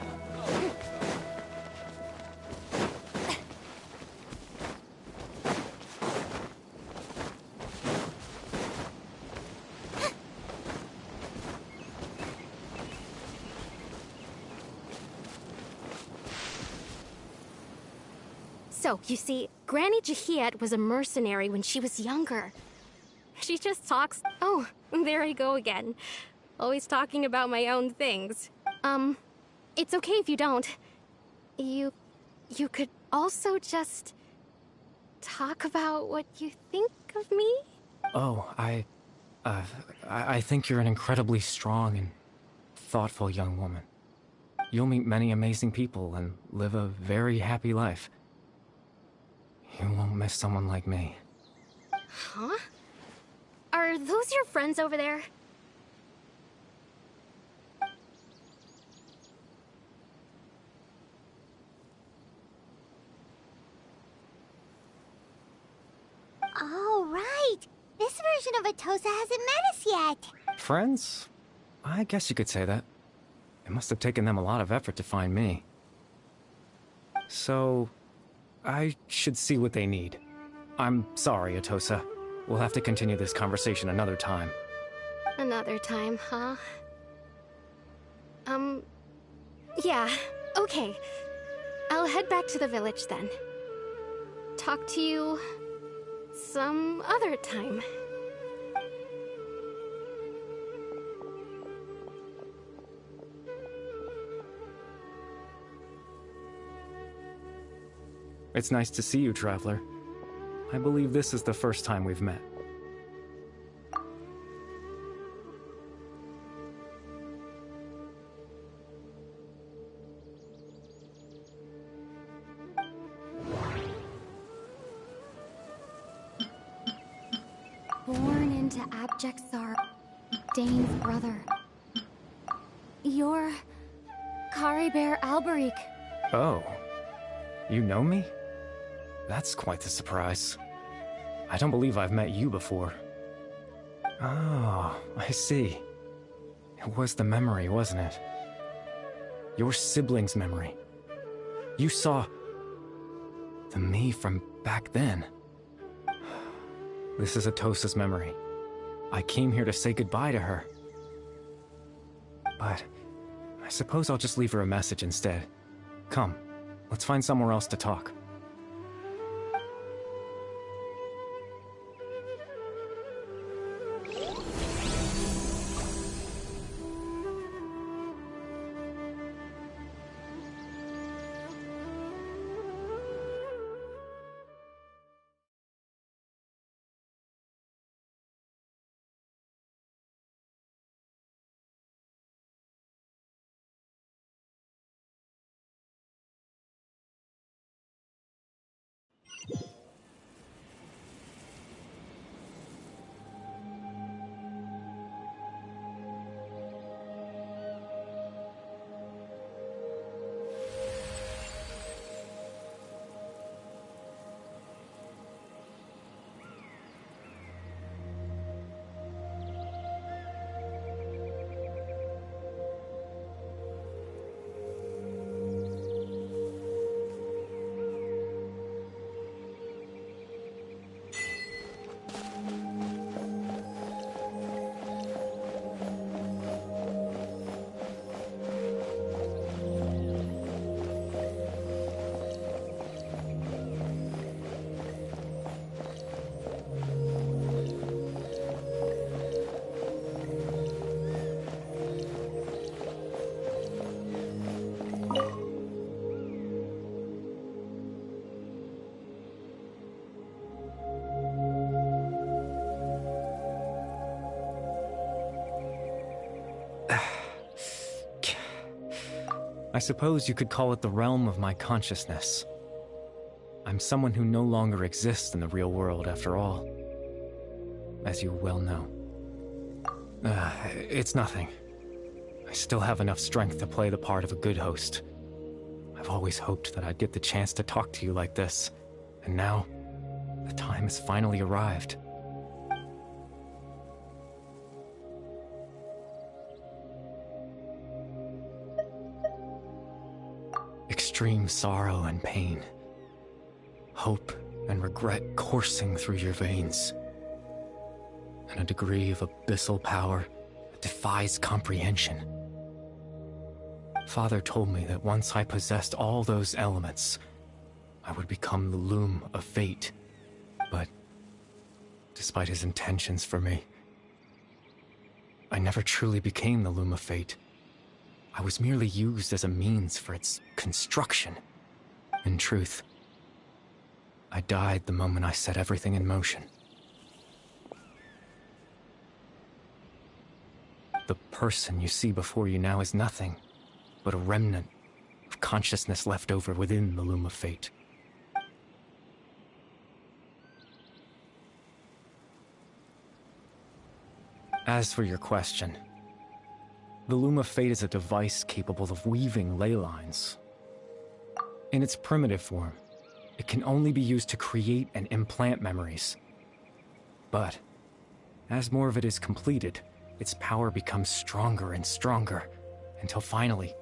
So, you see, Granny Jahiet was a mercenary when she was younger. She just talks... Oh, there I go again. Always talking about my own things. It's okay if you don't. You could also just talk about what you think of me? Oh, I think you're an incredibly strong and thoughtful young woman. You'll meet many amazing people and live a very happy life. You won't miss someone like me. Huh? Are those your friends over there? Oh, right. This version of Atosa hasn't met us yet. Friends? I guess you could say that. It must have taken them a lot of effort to find me. So, I should see what they need. I'm sorry, Atosa. We'll have to continue this conversation another time. Another time, huh? Yeah, okay. I'll head back to the village then. Talk to you some other time. It's nice to see you, Traveler. I believe this is the first time we've met. Born into abject sorrow, Dane's brother. You're Caribert Alberic. Oh. You know me? That's quite the surprise. I don't believe I've met you before. Oh, I see. It was the memory, wasn't it? Your sibling's memory. You saw the me from back then. This is Atosa's memory. I came here to say goodbye to her. But I suppose I'll just leave her a message instead. Come, let's find somewhere else to talk. I suppose you could call it the realm of my consciousness. I'm someone who no longer exists in the real world, after all. As you well know. It's nothing. I still have enough strength to play the part of a good host. I've always hoped that I'd get the chance to talk to you like this, and now, the time has finally arrived. Extreme sorrow and pain. Hope and regret coursing through your veins. And a degree of abyssal power that defies comprehension. Father told me that once I possessed all those elements, I would become the loom of fate. But, despite his intentions for me, I never truly became the loom of fate. I was merely used as a means for its construction. In truth, I died the moment I set everything in motion. The person you see before you now is nothing but a remnant of consciousness left over within the loom of fate. As for your question, the loom of fate is a device capable of weaving ley lines. In its primitive form, it can only be used to create and implant memories. But as more of it is completed, its power becomes stronger and stronger, until finally,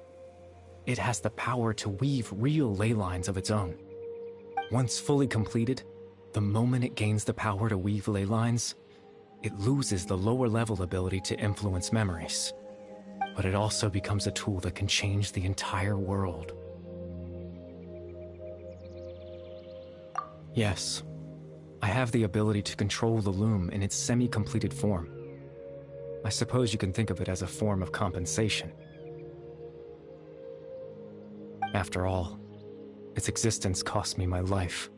it has the power to weave real ley lines of its own. Once fully completed, the moment it gains the power to weave ley lines, it loses the lower level ability to influence memories. But it also becomes a tool that can change the entire world. Yes, I have the ability to control the loom in its semi-completed form. I suppose you can think of it as a form of compensation. After all, its existence cost me my life.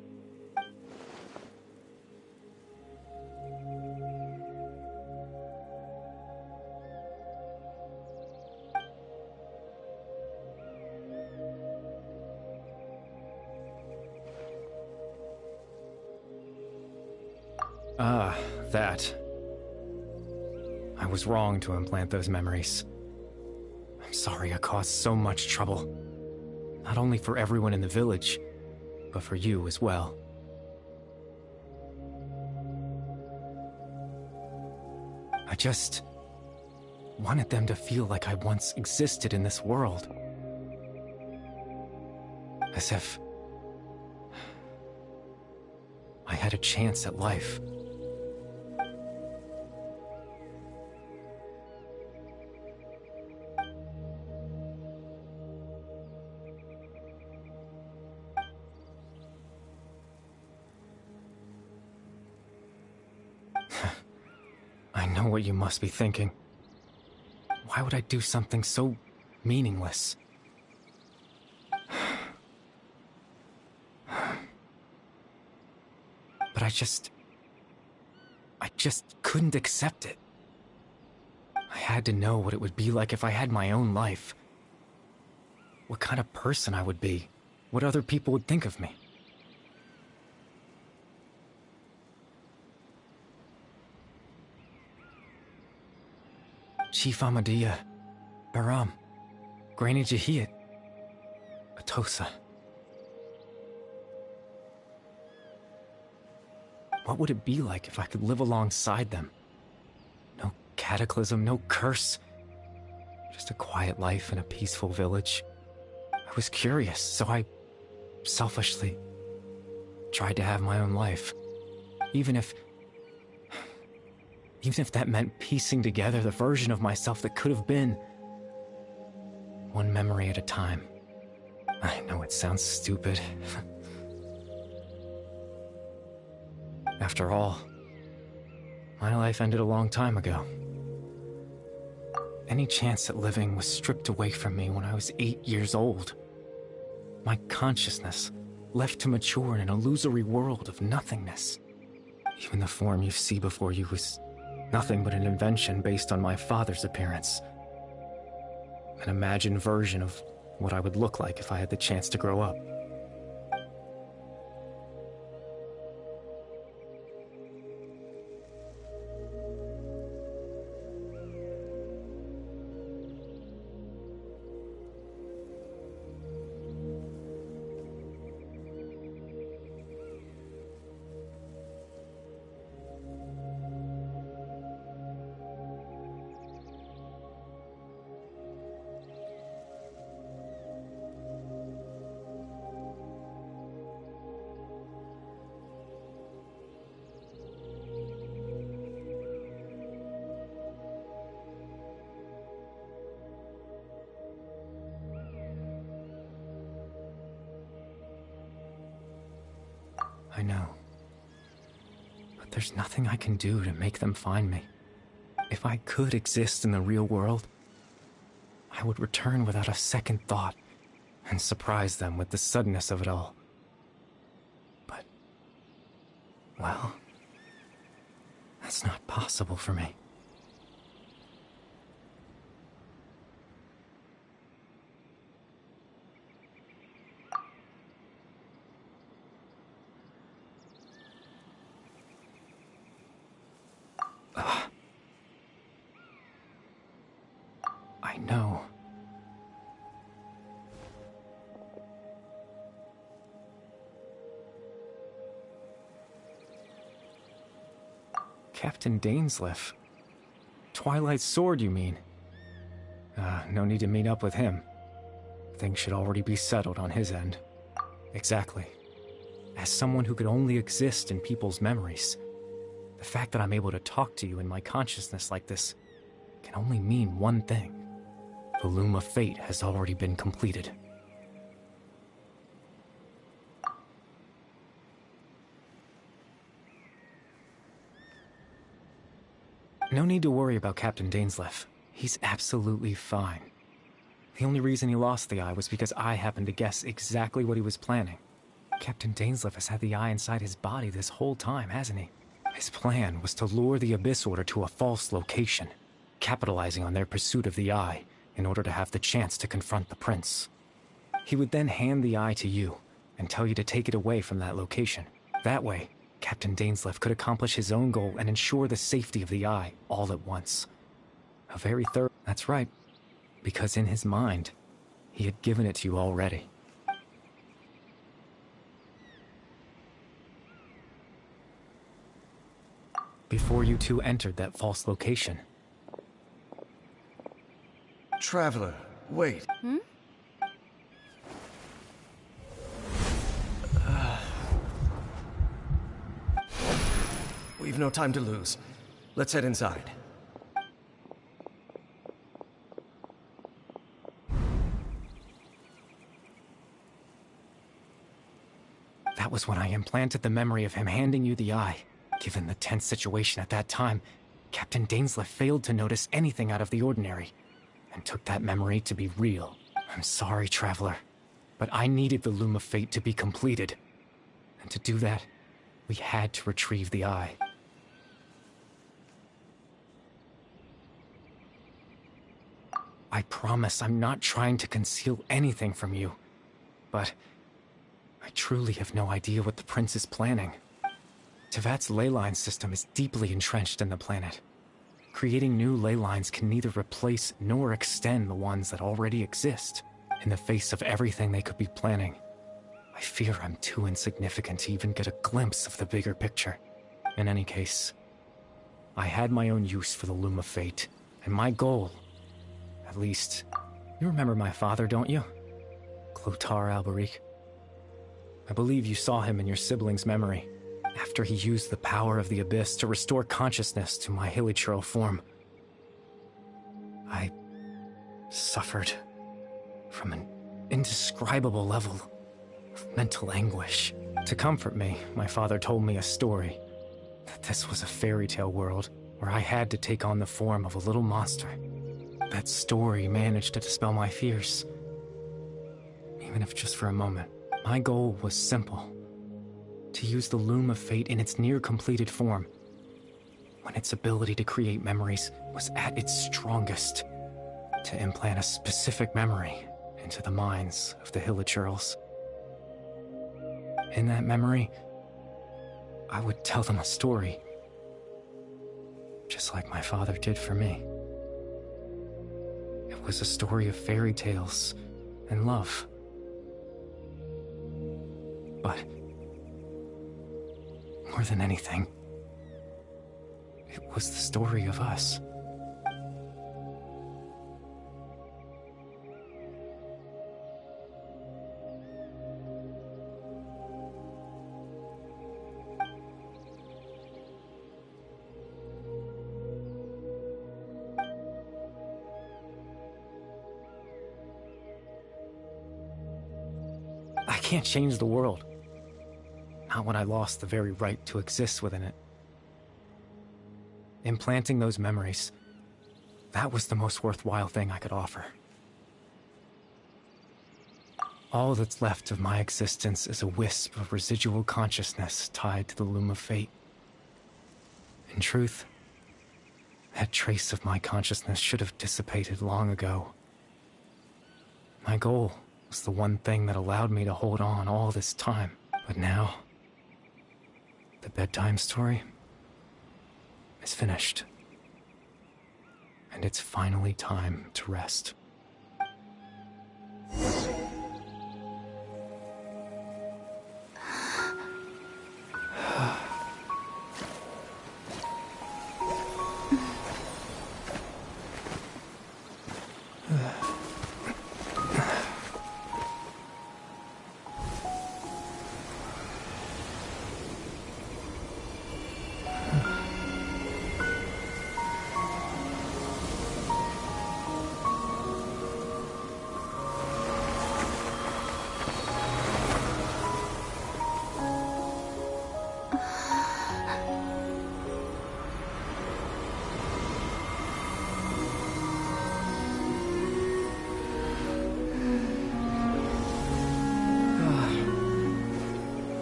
Ah, that. I was wrong to implant those memories. I'm sorry I caused so much trouble. Not only for everyone in the village, but for you as well. I just wanted them to feel like I once existed in this world. As if I had a chance at life. I know what you must be thinking. Why would I do something so meaningless? But I just couldn't accept it. I had to know what it would be like if I had my own life. What kind of person I would be. What other people would think of me. Chief Ahmadiyya, Baram, Granny Jahiyat, Atosa. What would it be like if I could live alongside them? No cataclysm, no curse. Just a quiet life in a peaceful village. I was curious, so I selfishly tried to have my own life. Even if that meant piecing together the version of myself that could have been. One memory at a time. I know it sounds stupid. After all, my life ended a long time ago. Any chance at living was stripped away from me when I was 8 years old. My consciousness left to mature in an illusory world of nothingness. Even the form you see before you was nothing but an invention based on my father's appearance. An imagined version of what I would look like if I had the chance to grow up. I know. But there's nothing I can do to make them find me. If I could exist in the real world, I would return without a second thought and surprise them with the suddenness of it all. But Well, that's not possible for me. I know. Captain Dainsleif. Twilight's sword, you mean? No need to meet up with him. Things should already be settled on his end. Exactly. As someone who could only exist in people's memories, the fact that I'm able to talk to you in my consciousness like this can only mean one thing. The Loom of Fate has already been completed. No need to worry about Captain Dainsleif. He's absolutely fine. The only reason he lost the eye was because I happened to guess exactly what he was planning. Captain Dainsleif has had the eye inside his body this whole time, hasn't he? His plan was to lure the Abyss Order to a false location, capitalizing on their pursuit of the eye in order to have the chance to confront the prince. He would then hand the eye to you and tell you to take it away from that location. That way, Captain Dainsleif could accomplish his own goal and ensure the safety of the eye all at once. A very thorough... That's right, because in his mind, he had given it to you already. Before you two entered that false location. Traveler, wait. Hmm? We've no time to lose. Let's head inside. That was when I implanted the memory of him handing you the eye. Given the tense situation at that time, Captain Dainsleif failed to notice anything out of the ordinary, and took that memory to be real. I'm sorry, Traveler, but I needed the Loom of Fate to be completed. And to do that, we had to retrieve the eye. I promise I'm not trying to conceal anything from you, but I truly have no idea what the Prince is planning. Tevat's ley line system is deeply entrenched in the planet. Creating new ley lines can neither replace nor extend the ones that already exist. In the face of everything they could be planning, I fear I'm too insignificant to even get a glimpse of the bigger picture. In any case, I had my own use for the Loom of Fate, and my goal, at least, you remember my father, don't you? Clotar Alberic. I believe you saw him in your sibling's memory, after he used the power of the Abyss to restore consciousness to my hilichurl form. I suffered from an indescribable level of mental anguish. To comfort me, my father told me a story, that this was a fairy tale world where I had to take on the form of a little monster. That story managed to dispel my fears, even if just for a moment. My goal was simple: to use the Loom of Fate in its near-completed form, when its ability to create memories was at its strongest, to implant a specific memory into the minds of the hilichurls. In that memory, I would tell them a story, just like my father did for me. It was a story of fairy tales and love. But more than anything, it was the story of us. I can't change the world. Not when I lost the very right to exist within it. Implanting those memories, that was the most worthwhile thing I could offer. All that's left of my existence is a wisp of residual consciousness tied to the loom of fate. In truth, that trace of my consciousness should have dissipated long ago. My goal was the one thing that allowed me to hold on all this time. But now, the bedtime story is finished. And it's finally time to rest.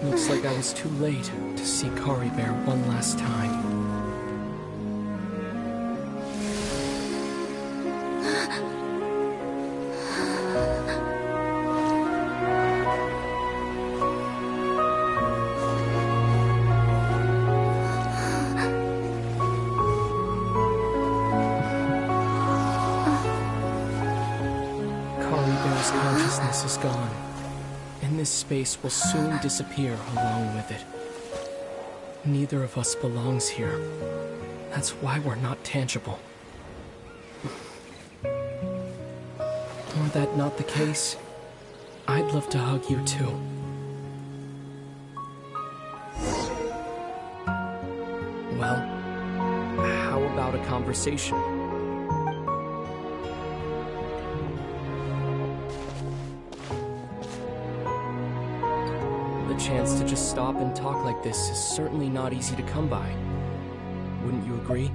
Looks like I was too late to see Kari Bear one last time. Kari Bear's consciousness is gone. And this space will soon disappear along with it. Neither of us belongs here. That's why we're not tangible. Were that not the case, I'd love to hug you too. Well, how about a conversation? The chance to just stop and talk like this is certainly not easy to come by. Wouldn't you agree?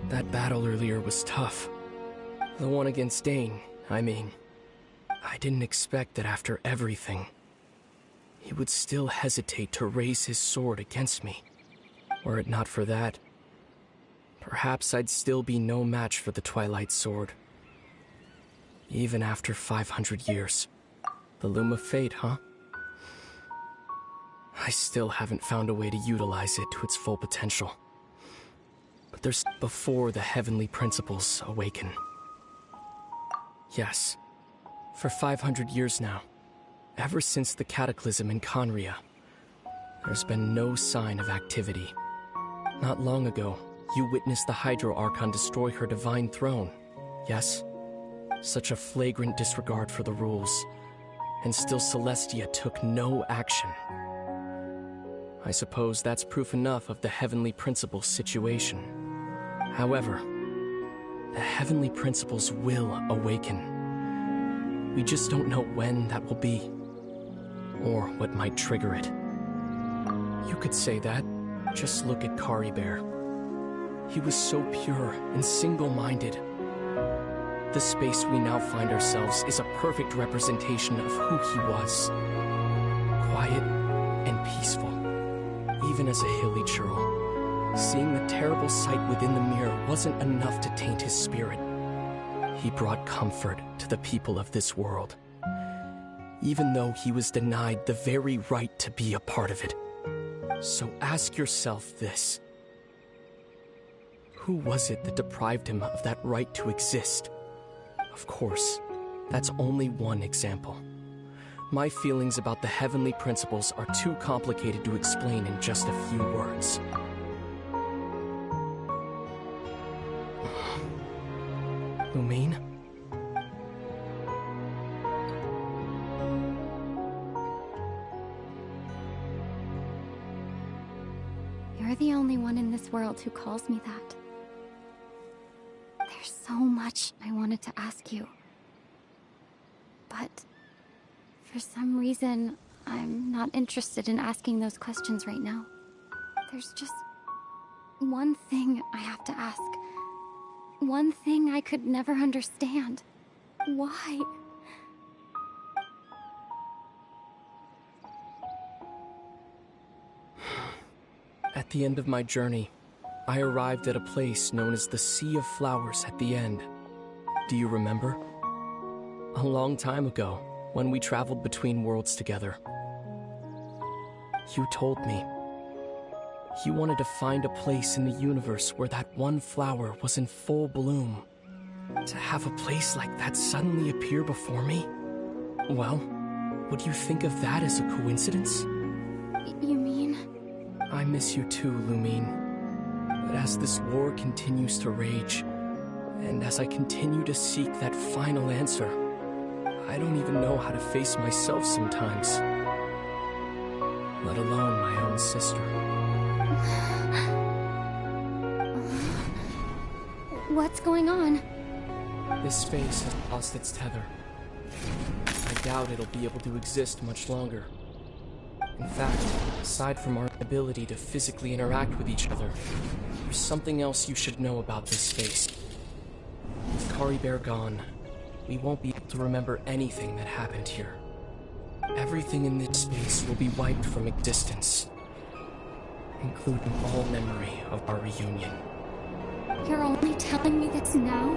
That battle earlier was tough. The one against Dane, I mean. I didn't expect that after everything, he would still hesitate to raise his sword against me. Were it not for that, perhaps I'd still be no match for the Twilight Sword. Even after 500 years. The Loom of Fate, huh? I still haven't found a way to utilize it to its full potential. But there's before the heavenly principles awaken. Yes, for 500 years now, ever since the cataclysm in Conria, there's been no sign of activity. Not long ago, you witnessed the Hydro Archon destroy her divine throne, yes? Such a flagrant disregard for the rules, and still Celestia took no action. I suppose that's proof enough of the Heavenly Principles situation. However, the Heavenly Principles will awaken. We just don't know when that will be, or what might trigger it. You could say that. Just look at Kari Bear. He was so pure and single-minded. The space we now find ourselves is a perfect representation of who he was. Quiet and peaceful. Even as a hilly churl, seeing the terrible sight within the mirror wasn't enough to taint his spirit. He brought comfort to the people of this world, even though he was denied the very right to be a part of it. So ask yourself this. Who was it that deprived him of that right to exist? Of course, that's only one example. My feelings about the Heavenly Principles are too complicated to explain in just a few words. Lumine? You're the only one in this world who calls me that. There's so much I wanted to ask you. But for some reason, I'm not interested in asking those questions right now. There's just one thing I have to ask. One thing I could never understand. Why? At the end of my journey, I arrived at a place known as the Sea of Flowers at the end. Do you remember? A long time ago, when we traveled between worlds together. You told me you wanted to find a place in the universe where that one flower was in full bloom. To have a place like that suddenly appear before me? Well, would you think of that as a coincidence? You mean? I miss you too, Lumine. But as this war continues to rage, and as I continue to seek that final answer, I don't even know how to face myself sometimes. Let alone my own sister. What's going on? This space has lost its tether. I doubt it'll be able to exist much longer. In fact, aside from our ability to physically interact with each other, there's something else you should know about this space. With Kari Bear gone, we won't be able to remember anything that happened here. Everything in this space will be wiped from existence, including all memory of our reunion. You're only telling me this now?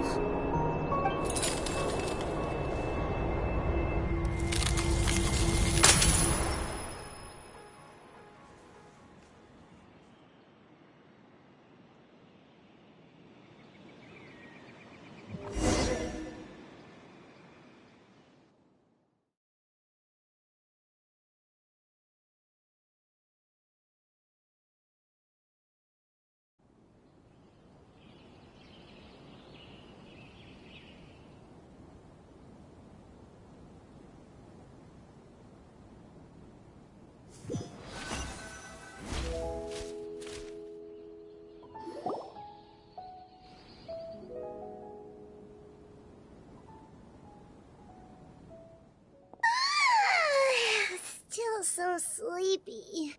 So sleepy.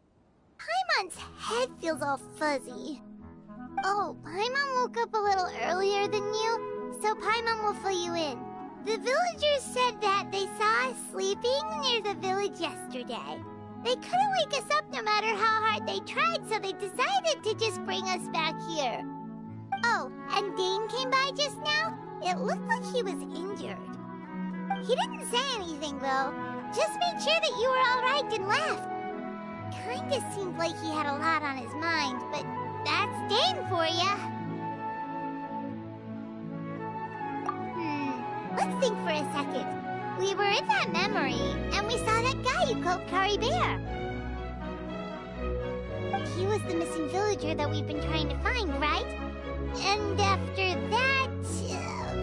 Paimon's head feels all fuzzy. Oh, Paimon woke up a little earlier than you, so Paimon will fill you in. The villagers said that they saw us sleeping near the village yesterday. They couldn't wake us up no matter how hard they tried, so they decided to just bring us back here. Oh, and Dane came by just now. It looked like he was injured. He didn't say anything, though. Just made sure that you were alright and left. Kinda seemed like he had a lot on his mind, but that's Dane for ya. Let's think for a second. We were in that memory, and we saw that guy you called Kari Bear. He was the missing villager that we've been trying to find, right? And after that,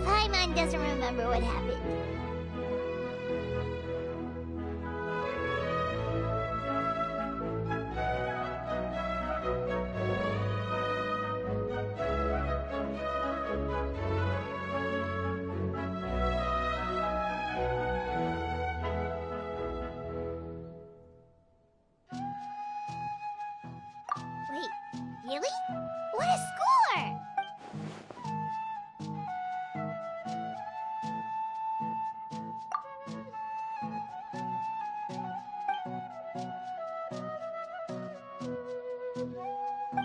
Paimon doesn't remember what happened. Really? What a score!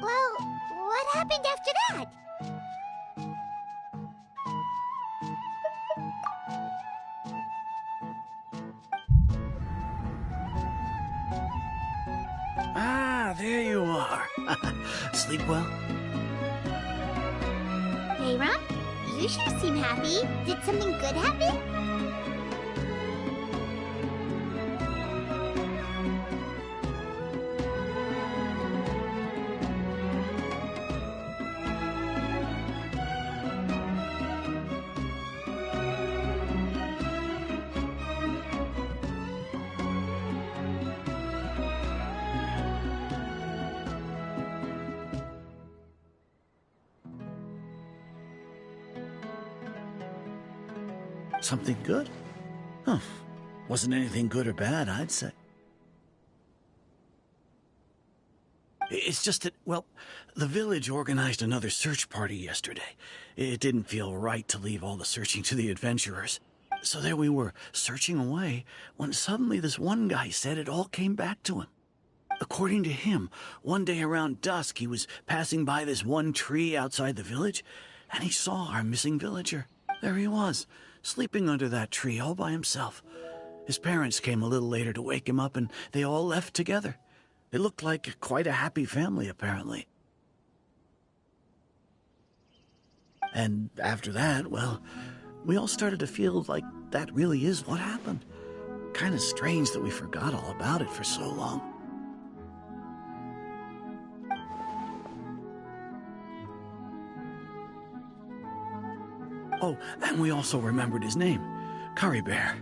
Well, what happened after that? Ah, there you are. Sleep well? Hey, Ron, you sure seem happy. Did something good happen? Something good? Huh. Wasn't anything good or bad, I'd say. It's just that, well, the village organized another search party yesterday. It didn't feel right to leave all the searching to the adventurers. So there we were, searching away, when suddenly this one guy said it all came back to him. According to him, one day around dusk he was passing by this one tree outside the village, and he saw our missing villager. There he was, sleeping under that tree all by himself. His parents came a little later to wake him up, and they all left together. They looked like quite a happy family, apparently. And after that, well, we all started to feel like that really is what happened. Kind of strange that we forgot all about it for so long. Oh, and we also remembered his name, Curry Bear.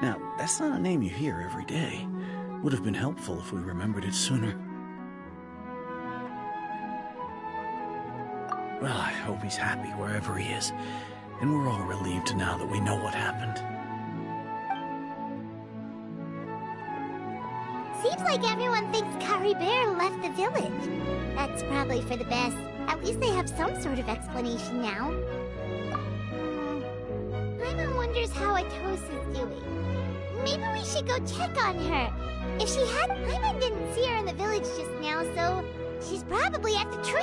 Now, that's not a name you hear every day. Would have been helpful if we remembered it sooner. Well, I hope he's happy wherever he is, and we're all relieved now that we know what happened. Seems like everyone thinks Curry Bear left the village. That's probably for the best. At least they have some sort of explanation now. Paimon wonders how Atosa's doing. Maybe we should go check on her. If she had, Paimon didn't see her in the village just now, so she's probably at the tree.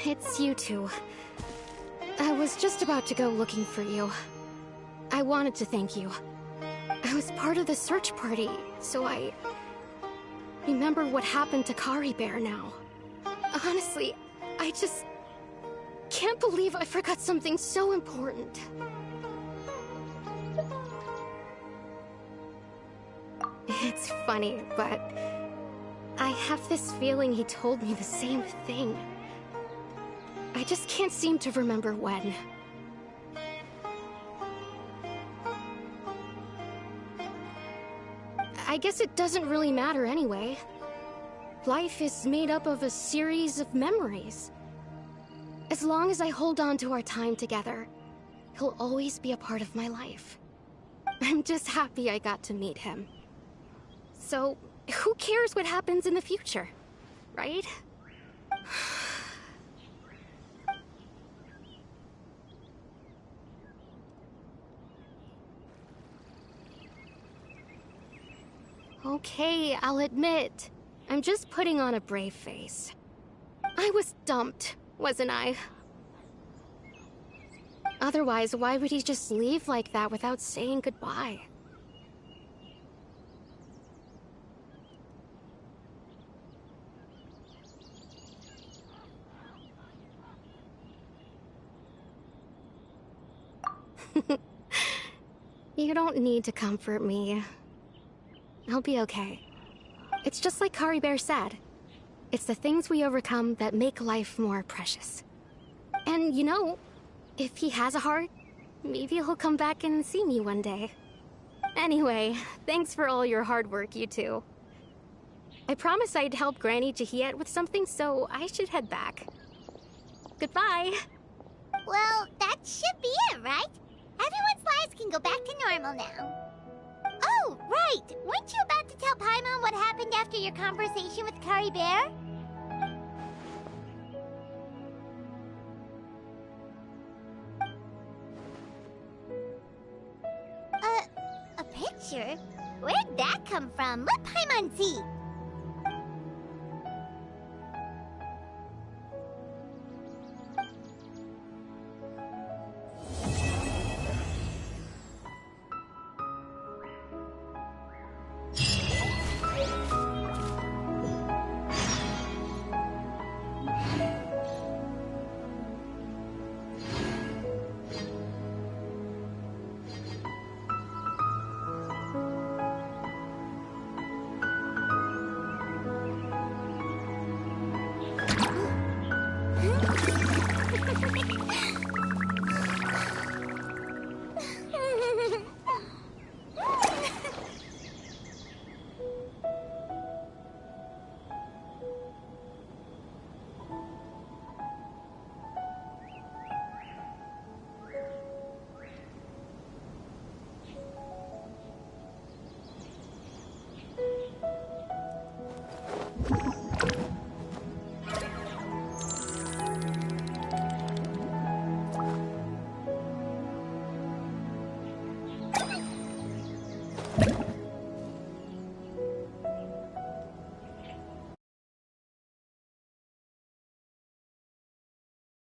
It's you two. I was just about to go looking for you. I wanted to thank you. I was part of the search party, so I remember what happened to Curry Bear now. Honestly, I just can't believe I forgot something so important. It's funny, but I have this feeling he told me the same thing. I just can't seem to remember when. I guess it doesn't really matter anyway. Life is made up of a series of memories. As long as I hold on to our time together, he'll always be a part of my life. I'm just happy I got to meet him. So, who cares what happens in the future, right? Okay, I'll admit. I'm just putting on a brave face. I was dumped, wasn't I? Otherwise, why would he just leave like that without saying goodbye? You don't need to comfort me. I'll be okay. It's just like Curry Bear said. It's the things we overcome that make life more precious. And you know, if he has a heart, maybe he'll come back and see me one day. Anyway, thanks for all your hard work, you two. I promised I'd help Granny Jahiet with something, so I should head back. Goodbye! Well, that should be it, right? Everyone's lives can go back to normal now. Oh, right! Weren't you about to tell Paimon what happened after your conversation with Curry Bear? A picture? Where'd that come from? Let Paimon see!